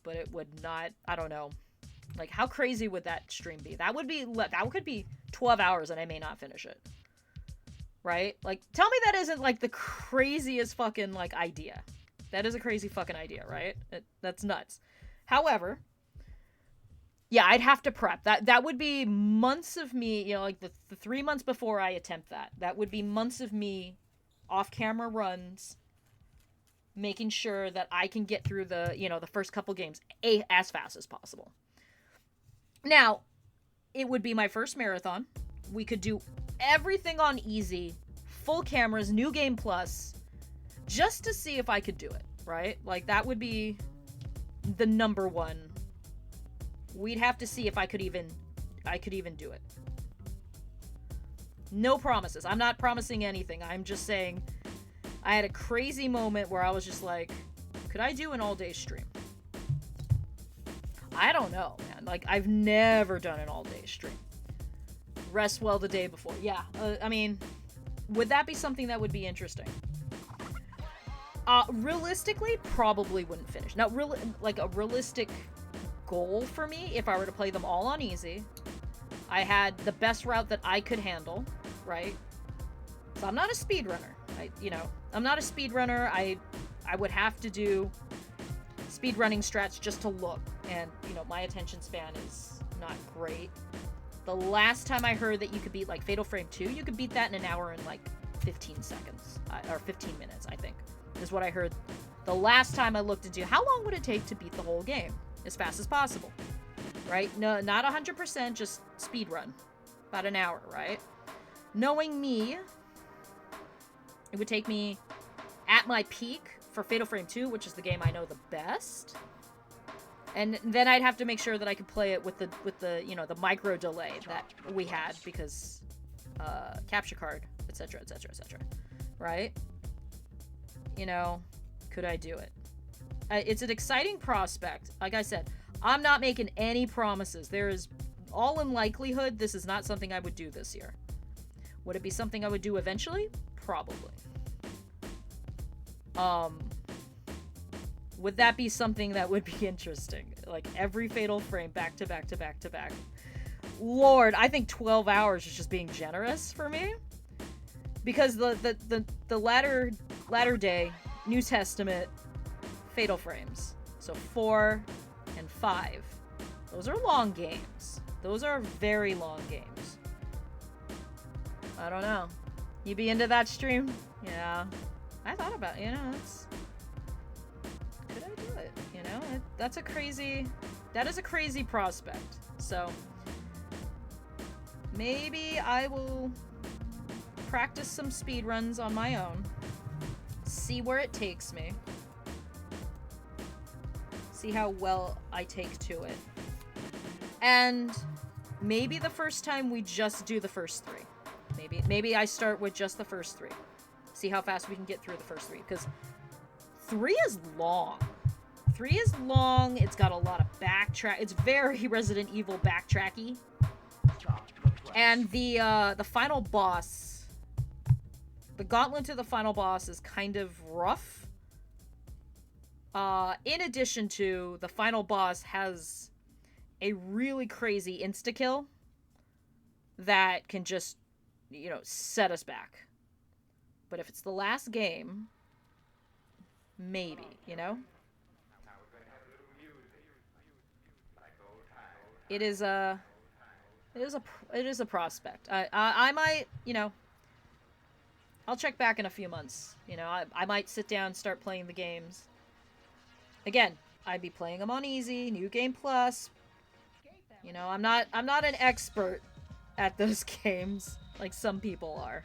but it would not, I don't know. Like, how crazy would that stream be? That could be 12 hours and I may not finish it. Right? Like, tell me that isn't, like, the craziest fucking, like, idea. That is a crazy fucking idea, right? That's nuts. However, yeah, I'd have to prep. That would be months of me, you know, like, the 3 months before I attempt that. That would be months of me off-camera runs, making sure that I can get through the, the first couple games as fast as possible. Now, it would be my first marathon. We could do everything on easy, full cameras, new game plus, just to see if I could do it, right? Like, that would be the number one. We'd have to see if I could even do it. No promises. I'm not promising anything. I'm just saying I had a crazy moment where I was just like, could I do an all-day stream? I don't know, man. Like, I've never done an all-day stream. Rest well the day before. Yeah, I mean, would that be something that would be interesting? Realistically, probably wouldn't finish. Now, like a realistic goal for me, if I were to play them all on easy, I had the best route that I could handle, right? So I'm not a speedrunner. I'm not a speedrunner. I would have to do speedrunning strats just to look, and my attention span is not great. The last time I heard that you could beat like Fatal Frame 2, you could beat that in an hour and like 15 seconds, or 15 minutes, I think, is what I heard. The last time I looked into how long would it take to beat the whole game as fast as possible, right? No, not 100%, just speedrun, about an hour, right? Knowing me, it would take me at my peak for Fatal Frame 2, which is the game I know the best. And then I'd have to make sure that I could play it with the the micro delay that we had because capture card, etc., etc., etc. Right? Could I do it? It's an exciting prospect. Like I said, I'm not making any promises. There is all in likelihood this is not something I would do this year. Would it be something I would do eventually? Probably. Would that be something that would be interesting? Like every Fatal Frame back to back to back to back. Lord, I think 12 hours is just being generous for me. Because the latter day New Testament Fatal Frames. So 4 and 5. Those are long games. Those are very long games. I don't know. You be into that stream? Yeah. I thought about it, it's... Could I do it? That is a crazy prospect. So, maybe I will practice some speedruns on my own. See where it takes me. See how well I take to it. And maybe the first time we just do the first 3. Maybe I start with just the first 3. See how fast we can get through the first 3. Because 3 is long. 3 is long. It's got a lot of backtrack. It's very Resident Evil backtracky. And the final boss, the gauntlet to the final boss is kind of rough. In addition to, the final boss has a really crazy insta-kill that can just, set us back. But if it's the last game, maybe, It is a prospect. I might, I'll check back in a few months. I might sit down and start playing the games. Again, I'd be playing them on easy, new game plus. I'm not an expert at those games like some people are.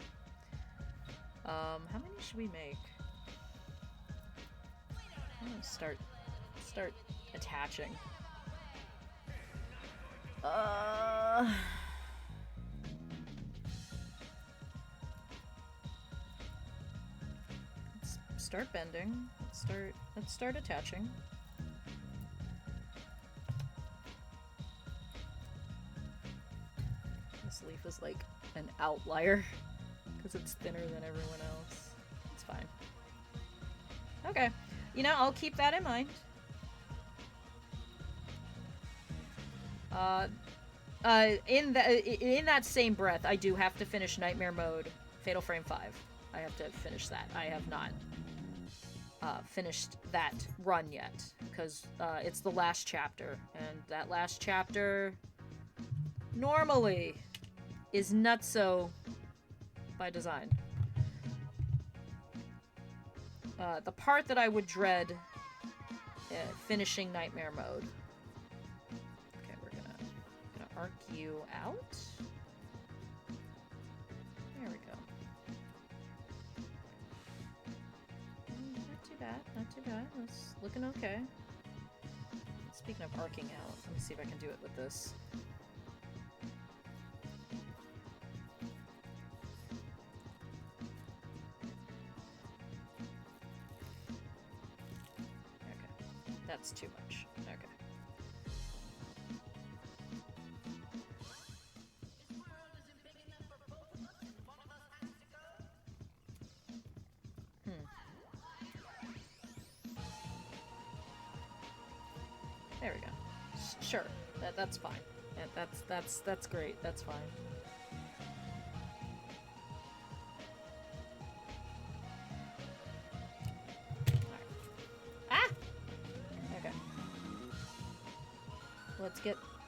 How many should we make? I'm gonna start attaching. Let's start bending. Let's start attaching. This leaf is like an outlier because it's thinner than everyone else. It's fine. Okay. I'll keep that in mind. In that same breath, I do have to finish Nightmare Mode, Fatal Frame 5. I have to finish that. I have not finished that run yet, because it's the last chapter, and that last chapter normally is nutso by design. the part that I would dread finishing Nightmare Mode. Okay, we're gonna arc you out. There we go. Not too bad, not too bad. It's looking okay. Speaking of arcing out, let me see if I can do it with this. That's too much. Okay. There we go. Sure. That's fine. Yeah, that's great. That's fine.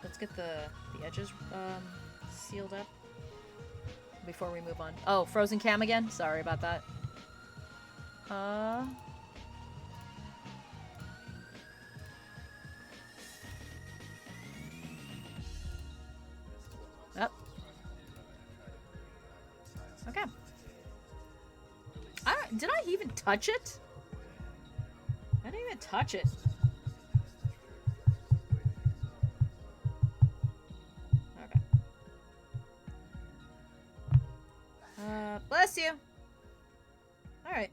Let's get the edges sealed up before we move on. Oh, frozen cam again? Sorry about that. Yep. Okay. Did I even touch it? I didn't even touch it. Bless you. All right.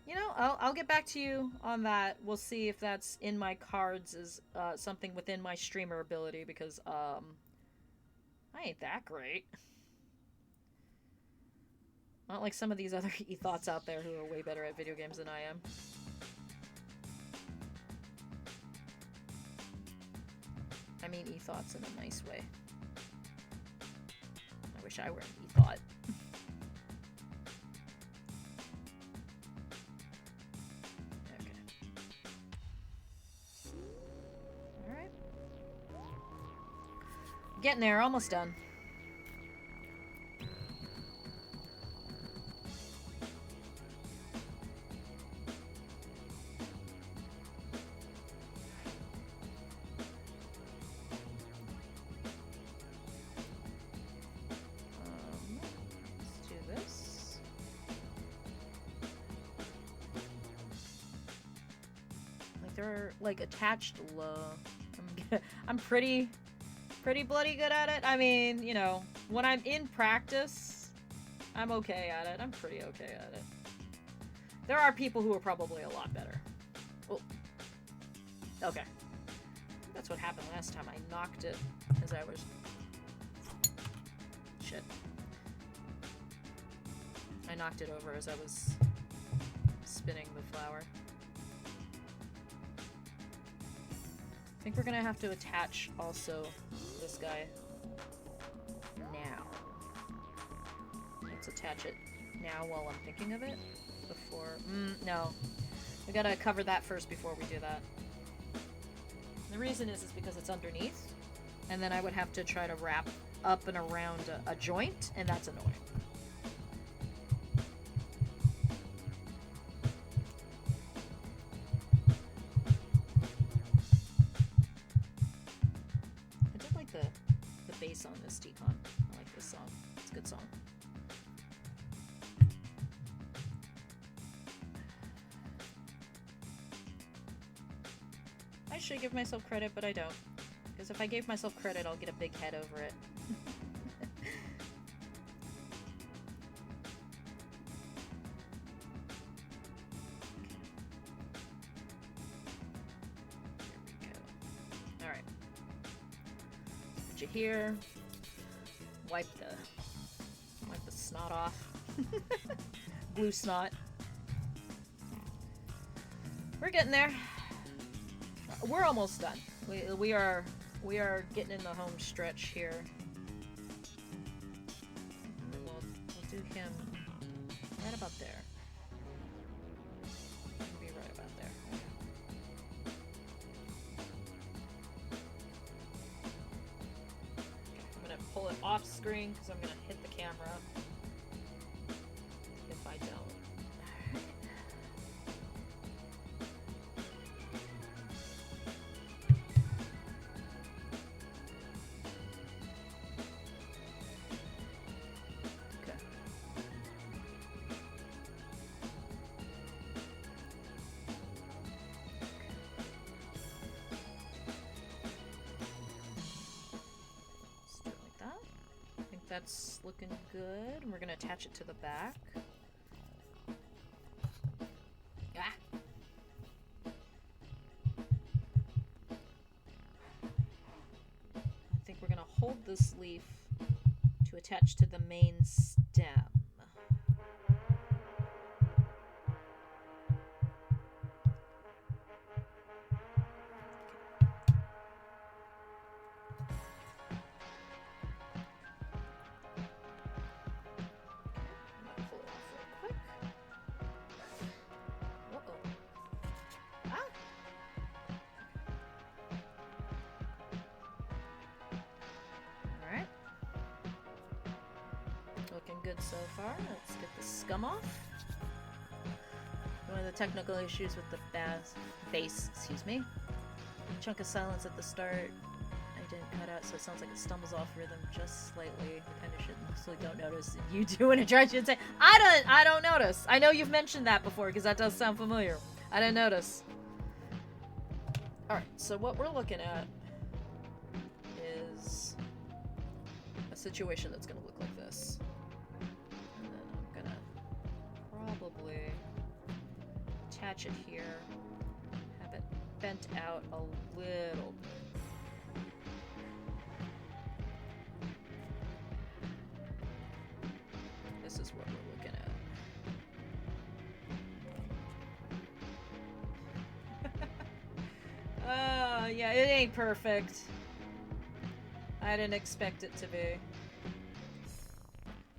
You know, I'll get back to you on that. We'll see if that's in my cards as something within my streamer ability, because I ain't that great. Not like some of these other e-thoughts out there who are way better at video games than I am. I mean e-thoughts in a nice way. I wish I were an e-thought. Getting there, almost done. Let's do this. Like they're like attached low. I'm pretty bloody good at it. I mean, you know, when I'm in practice, I'm okay at it. I'm pretty okay at it. There are people who are probably a lot better. Oh. Okay. That's what happened last time. I knocked it as I was... Shit. I knocked it over as I was spinning the flower. I think we're gonna have to attach also this guy now. Let's attach it now while I'm thinking of it. Before... no. We gotta cover that first before we do that. The reason is because it's underneath, and then I would have to try to wrap up and around a joint, and that's annoying. Bass on this decon. I like this song. It's a good song. I should give myself credit, but I don't. Because if I gave myself credit, I'll get a big head over it. Here, wipe the snot off. Blue snot. We're getting there. We're almost done. We are getting in the home stretch here. We'll do him right about there. Be right about there. Pull it off screen because I'm going to hit the camera if I don't. that's looking good. And we're gonna attach it to the back. Ah! I think we're gonna hold this leaf to attach to the main stem. Good so far. Let's get the scum off. One of the technical issues with the bass, excuse me. Chunk of silence at the start. I didn't cut out, so it sounds like it stumbles off rhythm just slightly. I kind of should mostly don't notice. You do when it tries to say, I don't notice. I know you've mentioned that before because that does sound familiar. I didn't notice. All right, so what we're looking at is a situation that's going to look like this. Probably attach it here, have it bent out a little bit. This is what we're looking at. Yeah, it ain't perfect. I didn't expect it to be.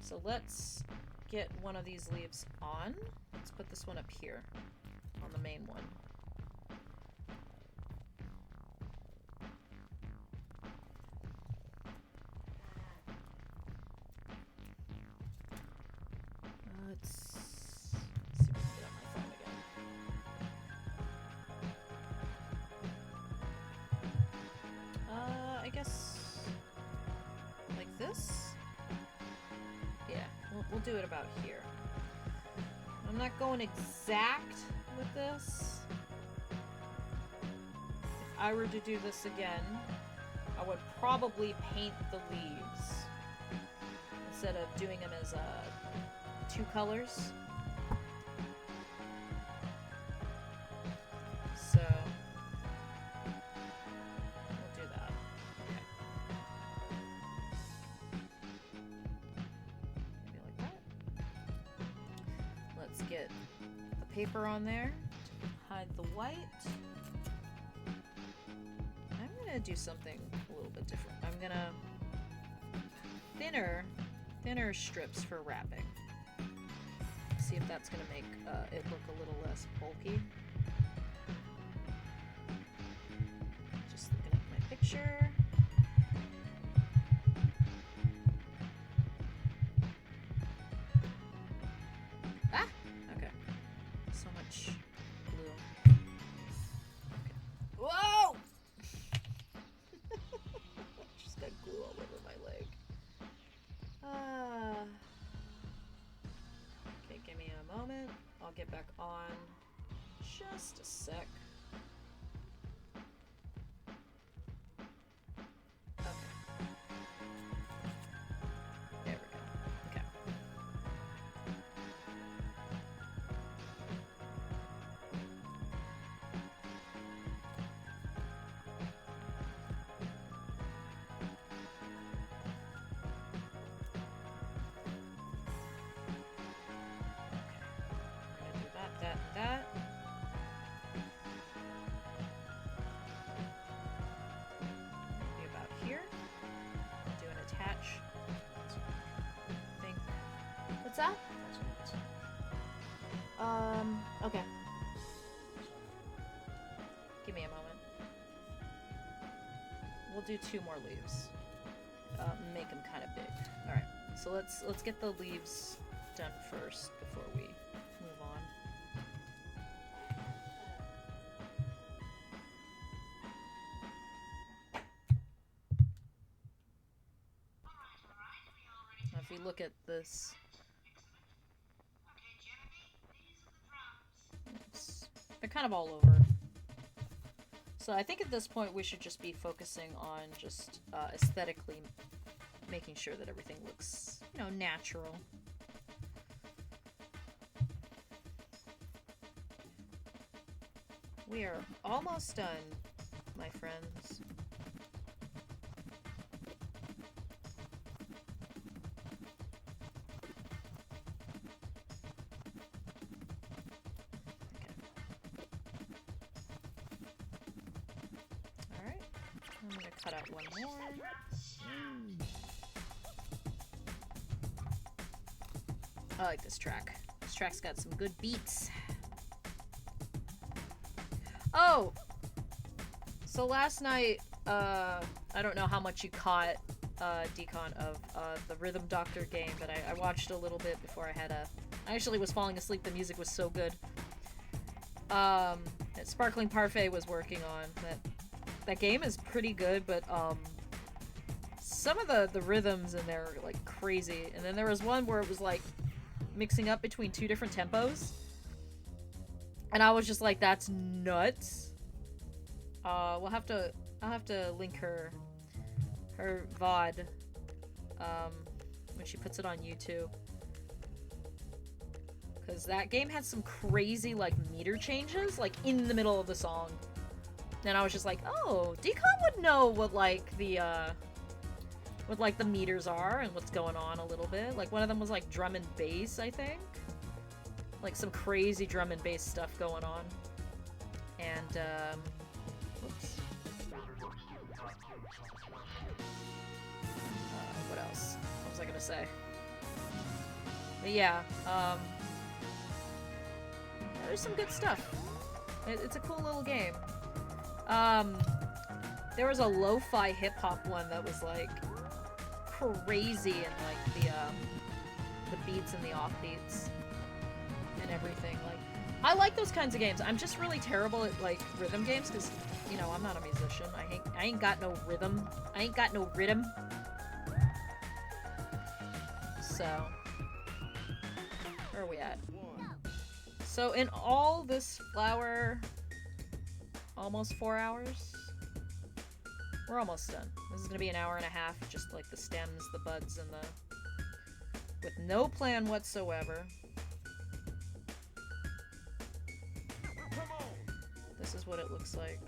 So let's get one of these leaves on. Let's put this one up here on the main one. Let's see if we can get on my phone again. I guess like this? Yeah, we'll do it about here. I'm not going exact with this. If I were to do this again, I would probably paint the leaves instead of doing them as two colors. So we'll do that. Okay. Maybe like that. Let's get the paper on there to hide the white. I'm gonna do something a little bit different. I'm gonna thinner strips for wrapping. See if that's gonna make it look a little less bulky. Just looking at my picture. Ah! Okay. So much glue. Okay. Whoa! Just got glue all over my leg. Okay, give me a moment. I'll get back on. Just a sec. Okay. There we go. Okay. We're gonna do that, that. Maybe about here. Do an attach. Thing. What's that? Okay. Give me a moment. We'll do 2 more leaves. Make them kind of big. All right. So let's get the leaves done first before we move on. Now, if we look at this, they're kind of all over. So I think at this point we should just be focusing on just aesthetically making sure that everything looks, you know, natural. We are almost done, my friends. Alright, I'm gonna cut out one more. I like this track. This track's got some good beats. Oh! So last night, I don't know how much you caught, Decon, of the Rhythm Doctor game, but I watched a little bit before I had a... I actually was falling asleep, the music was so good. That Sparkling Parfait was working on. That game is pretty good, but, some of the rhythms in there are, like, crazy. And then there was one where it was, like, mixing up between two different tempos. And I was just like, that's nuts. I'll have to link her VOD, when she puts it on YouTube. Because that game had some crazy, like, meter changes, like, in the middle of the song. And I was just like, oh, Decon would know what, like, the meters are and what's going on a little bit. Like, one of them was, like, drum and bass, I think. Like, some crazy drum and bass stuff going on. And, whoops. What else? What was I gonna say? But yeah, there's some good stuff. It's a cool little game. There was a lo-fi hip-hop one that was, like, crazy, and, like, the beats and the offbeats and everything. Like, I like those kinds of games. I'm just really terrible at, like, rhythm games, because, you know, I'm not a musician. I ain't got no rhythm. I ain't got no rhythm. So, where are we at? So, in all this flower, almost 4 hours? We're almost done. This is gonna be an hour and a half, just like the stems, the buds, and the... with no plan whatsoever. This is what it looks like.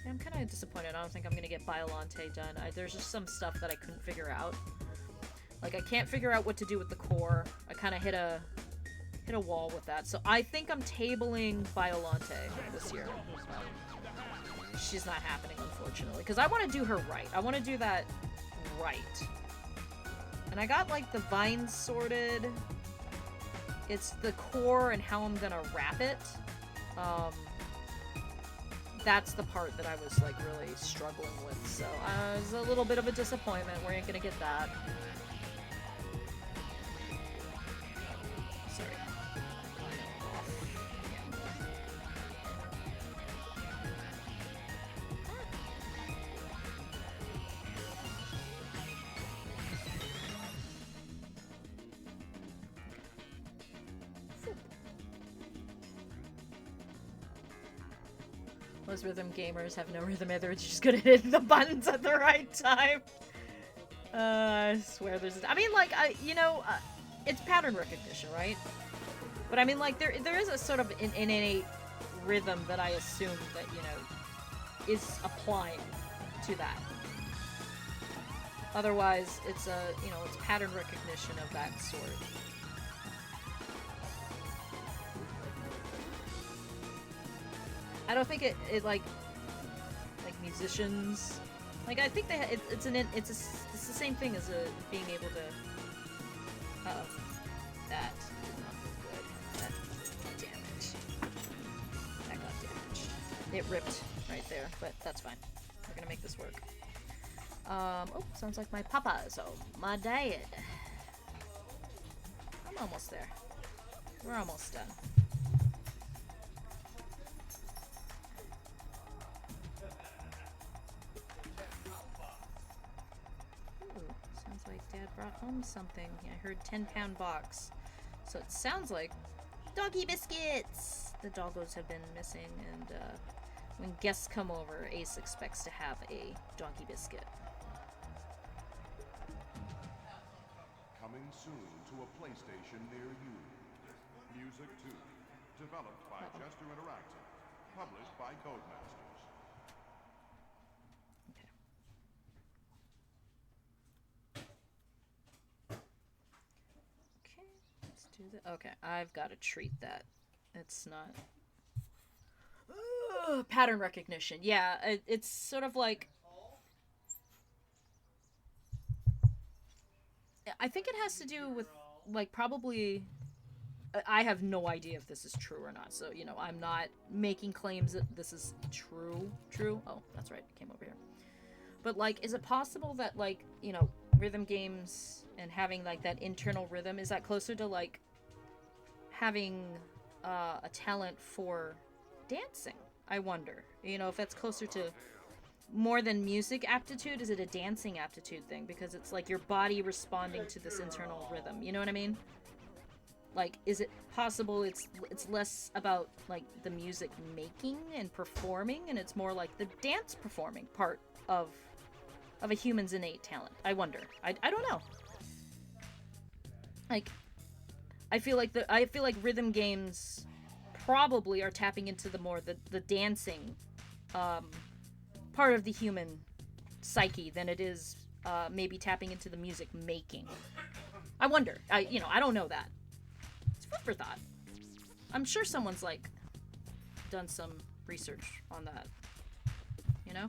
Yeah, I'm kind of disappointed. I don't think I'm gonna get Biolante done. There's just some stuff that I couldn't figure out. Like, I can't figure out what to do with the core. I kind of hit a wall with that. So I think I'm tabling Biolante this year. She's not happening, unfortunately. Because I want to do her right. I want to do that right. And I got, like, the vines sorted. It's the core and how I'm gonna wrap it. That's the part that I was, like, really struggling with. So, it was a little bit of a disappointment. We ain't gonna get that. Sorry. Most rhythm gamers have no rhythm either. It's just good at hitting the buttons at the right time. I swear there's... I mean, like, it's pattern recognition, right? But I mean, like, there is a sort of an innate rhythm that I assume that, you know, is applying to that. Otherwise, it's it's pattern recognition of that sort. I don't think it like musicians, like, I think it's the same thing as being able to. That did not look good. That got damaged. That got damaged. It ripped right there, but that's fine. We're gonna make this work. Oh, sounds like my papa. So my dad. I'm almost there. We're almost done. Sounds like Dad brought home something. I heard 10-pound box. So it sounds like doggy biscuits! The doggos have been missing, and when guests come over, Ace expects to have a doggy biscuit. Coming soon to a PlayStation near you. Music 2. Developed by Chester Interactive. Published by Codemasters. Okay, let's do that. Okay, I've got to treat that. It's not. Pattern recognition. Yeah, it's sort of like. I think it has to do with, like, probably. I have no idea if this is true or not, so, you know, I'm not making claims that this is true. True? Oh, that's right, it came over here. But, like, is it possible that, like, you know, rhythm games and having, like, that internal rhythm, is that closer to, like, having a talent for dancing? I wonder. You know, if that's closer to more than music aptitude, is it a dancing aptitude thing? Because it's like your body responding to this internal rhythm. You know what I mean? Like, is it possible it's less about, like, the music making and performing, and it's more like the dance performing part of a human's innate talent? I wonder. I don't know. Like, I feel like rhythm games probably are tapping into the dancing part of the human psyche than it is maybe tapping into the music making. I wonder. I don't know that. It's food for thought. I'm sure someone's, like, done some research on that. You know?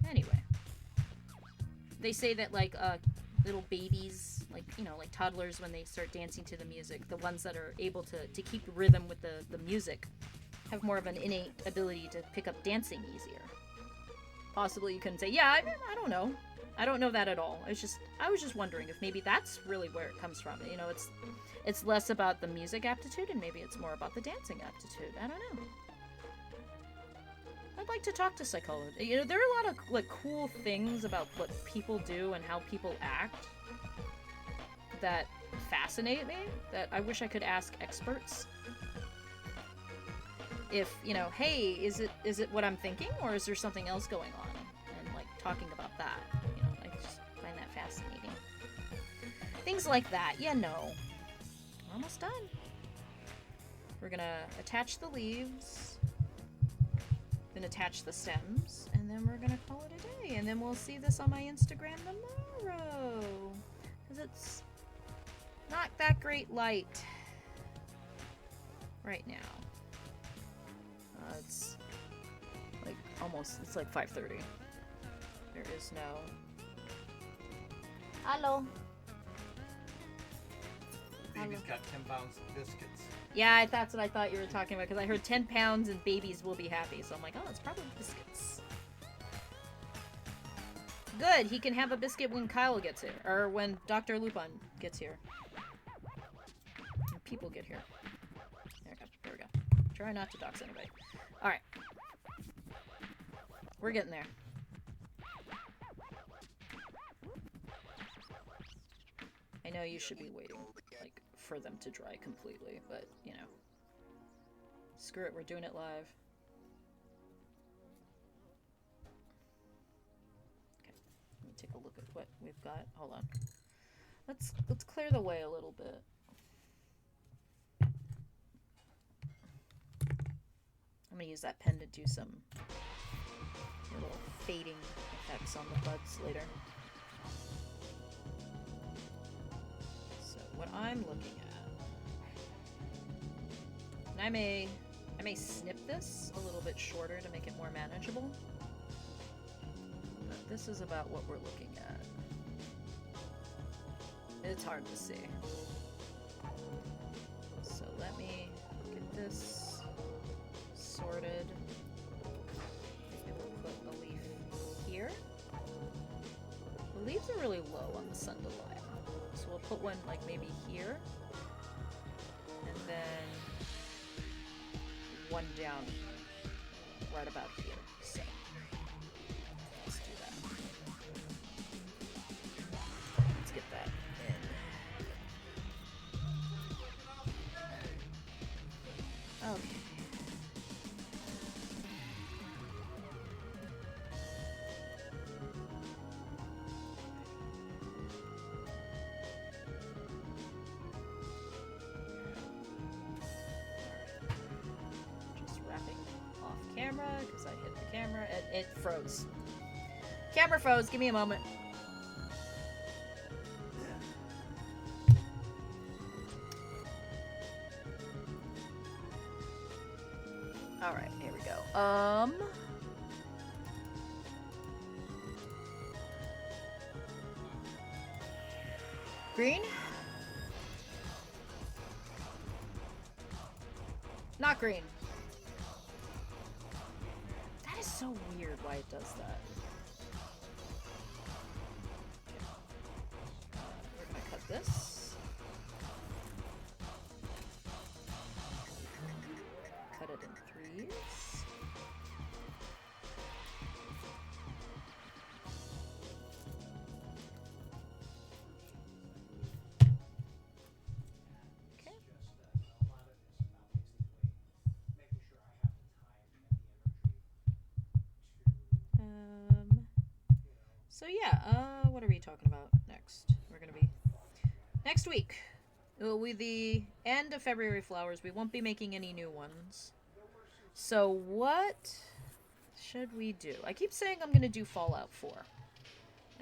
Anyway. They say that, like, little babies, like, you know, like toddlers, when they start dancing to the music, the ones that are able to keep rhythm with the music have more of an innate ability to pick up dancing easier. Possibly you couldn't say, yeah, I don't know. I don't know that at all. I was just wondering if maybe that's really where it comes from. You know, it's less about the music aptitude and maybe it's more about the dancing aptitude. I don't know. I'd like to talk to psychologists. You know, there are a lot of, like, cool things about what people do and how people act that fascinate me, that I wish I could ask experts. If, you know, hey, is it what I'm thinking, or is there something else going on? And, like, talking about that. You know, I just find that fascinating. Things like that. Yeah, no. We're almost done. We're gonna attach the leaves, then attach the stems, and then we're gonna call it a day. And then we'll see this on my Instagram tomorrow. Because it's not that great light right now. It's like it's like 5:30. There is no... Hello. Baby's got 10 pounds of biscuits. Yeah, that's what I thought you were talking about, because I heard 10 pounds and babies will be happy. So I'm like, oh, it's probably biscuits. Good, he can have a biscuit when Kyle gets here. Or when Dr. Lupin gets here. When people get here. There we go. Try not to dox anybody. Alright. We're getting there. I know you should be waiting, like, for them to dry completely, but, you know. Screw it, we're doing it live. Okay, let me take a look at what we've got. Hold on. Let's clear the way a little bit. I'm gonna use that pen to do some little fading effects on the buds later. So what I'm looking at, and I may snip this a little bit shorter to make it more manageable, but this is about what we're looking at. It's hard to see. So let me get this sorted. Maybe we'll put a leaf here. The leaves are really low on the sundelion, so we'll put one, like, maybe here, and then one down right about here. So let's do that. Let's get that in. Okay. camera because I hit the camera. It froze. Camera froze. Give me a moment. All right, here we go. Green? Not green. That is so weird why it does that. We're gonna cut this. Cut it in threes. So yeah, what are we talking about next? We're gonna be next week. It will be the end of February flowers. We won't be making any new ones. So what should we do? I keep saying I'm gonna do Fallout 4,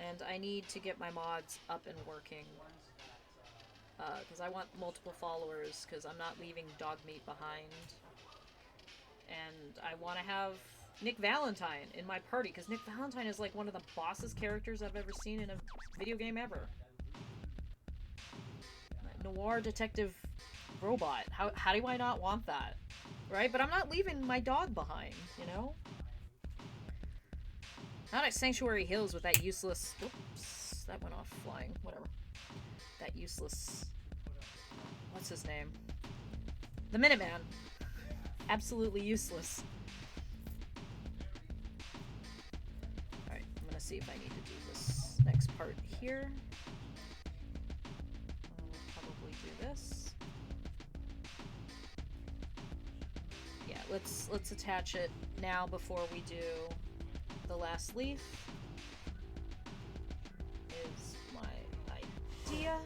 and I need to get my mods up and working because I want multiple followers because I'm not leaving dog meat behind, and I want to have Nick Valentine in my party, because Nick Valentine is like one of the bossest characters I've ever seen in a video game ever. Noir detective robot. How do I not want that? Right? But I'm not leaving my dog behind, you know? Not at Sanctuary Hills with that useless... Oops, that went off flying. Whatever. That useless... What's his name? The Minuteman. Absolutely useless. See if I need to do this next part here. I'll probably do this. Yeah, let's attach it now before we do the last leaf. Is my idea.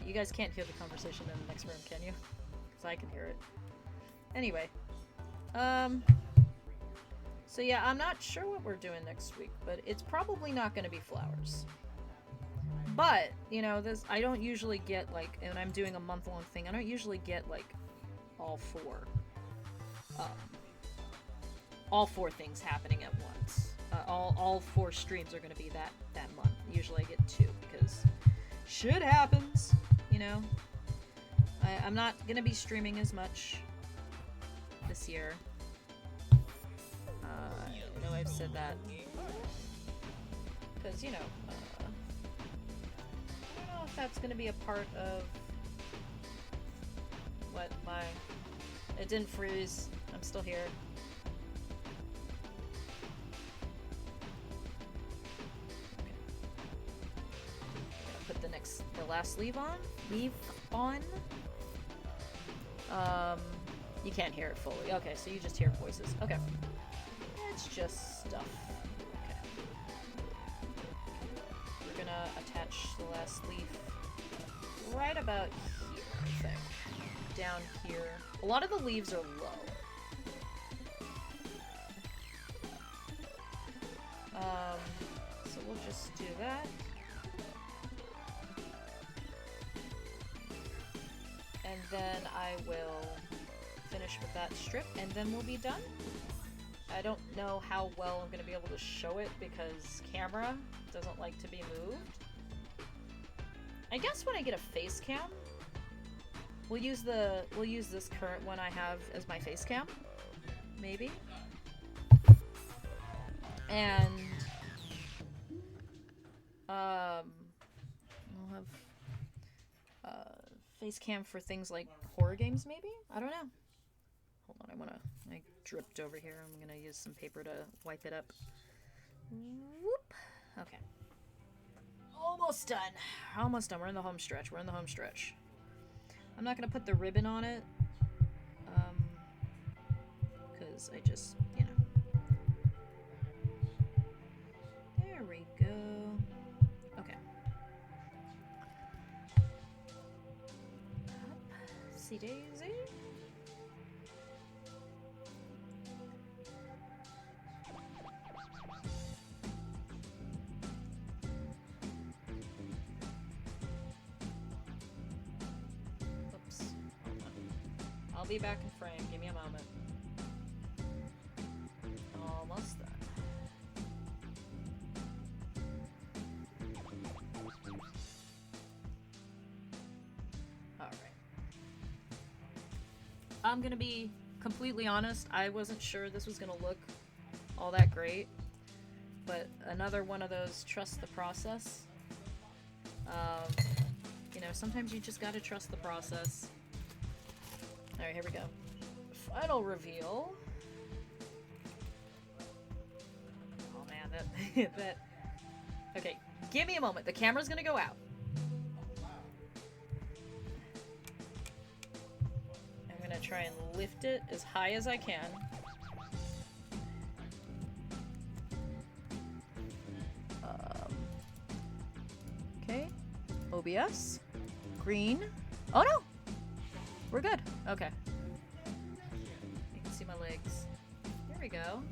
You guys can't hear the conversation in the next room, can you? Because I can hear it. Anyway. So yeah, I'm not sure what we're doing next week, but it's probably not going to be flowers. But, you know, I don't usually get, like, and I'm doing a month-long thing, I don't usually get, like, all four things happening at once. All 4 streams are going to be that month. Usually I get 2, because shit happens. You know, I'm not gonna be streaming as much this year. I know I've said that because, you know, I don't know if that's gonna be a part of what it didn't freeze. I'm still here. Put the last leaf on. You can't hear it fully. Okay, so you just hear voices. Okay. It's just stuff. Okay. We're gonna attach the last leaf right about here, I think. Down here. A lot of the leaves are low. So we'll just do that. And then I will finish with that strip, and then we'll be done. I don't know how well I'm going to be able to show it because camera doesn't like to be moved. I guess when I get a face cam, we'll use this current one I have as my face cam, maybe. And we'll have face cam for things like horror games, maybe? I don't know. Hold on, I dripped over here. I'm gonna use some paper to wipe it up. Whoop. Okay. Almost done. Almost done. We're in the home stretch. I'm not gonna put the ribbon on it. Because I just, you know. There we go. Okay. Whoopsie daisy. Oops. Hold on. I'll be back in frame. Give me a moment. Almost done. Alright. I'm gonna be completely honest, I wasn't sure this was gonna look all that great. But another one of those trust the process. You know, sometimes you just gotta trust the process. Alright, here we go. Final reveal. Oh man, that... Okay, give me a moment. The camera's gonna go out. I'm gonna try and lift it as high as I can. Okay. OBS. Green. Oh no! We're good. Okay. You can see my legs. There we go.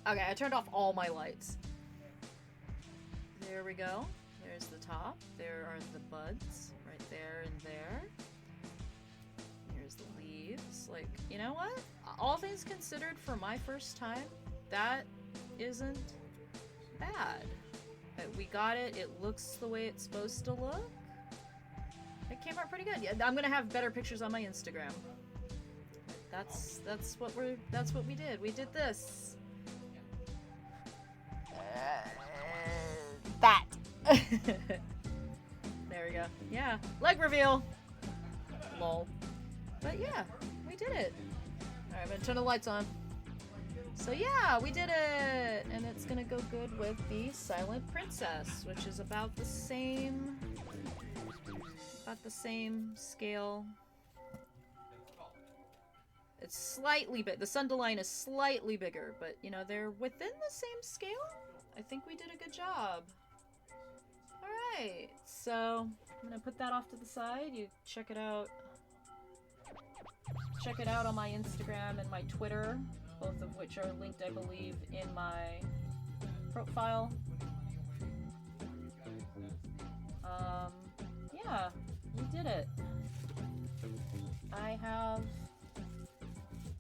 Okay, I turned off all my lights. There we go. There's the top. There are the buds. Right there and there. Here's the leaves. Like, you know what? All things considered, for my first time, that isn't bad. We got it. It looks the way it's supposed to look. It came out pretty good. Yeah, I'm gonna have better pictures on my Instagram. That's what we did. We did this. That. There we go. Yeah, leg reveal. Lol. But yeah, we did it. Alright, I'm gonna turn the lights on. So yeah, we did it! And it's gonna go good with the Silent Princess, which is about the same scale. It's slightly big. The sundelion is slightly bigger, but you know, they're within the same scale. I think we did a good job. Alright, so I'm gonna put that off to the side. You check it out. Check it out on my Instagram and my Twitter, both of which are linked, I believe, in my profile. Yeah, we did it. I have...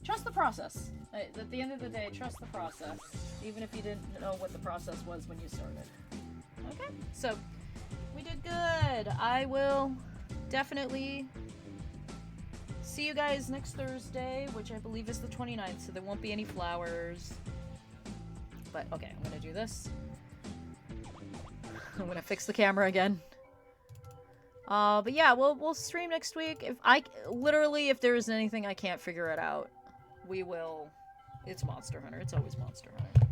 Trust the process. At the end of the day, trust the process. Even if you didn't know what the process was when you started. Okay, so we did good. I will definitely see you guys next Thursday, which I believe is the 29th, so there won't be any flowers. But, okay, I'm gonna do this. I'm gonna fix the camera again. But yeah, we'll stream next week. If there is anything I can't figure it out, we will. It's Monster Hunter. It's always Monster Hunter.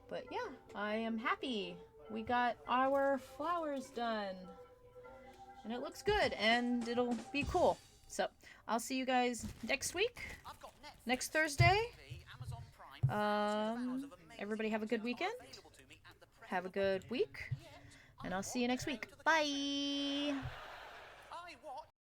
But yeah, I am happy. We got our flowers done. And it looks good, and it'll be cool. So, I'll see you guys next week. Next Thursday. Everybody have a good weekend. Have a good week. And I'll see you next week. Bye!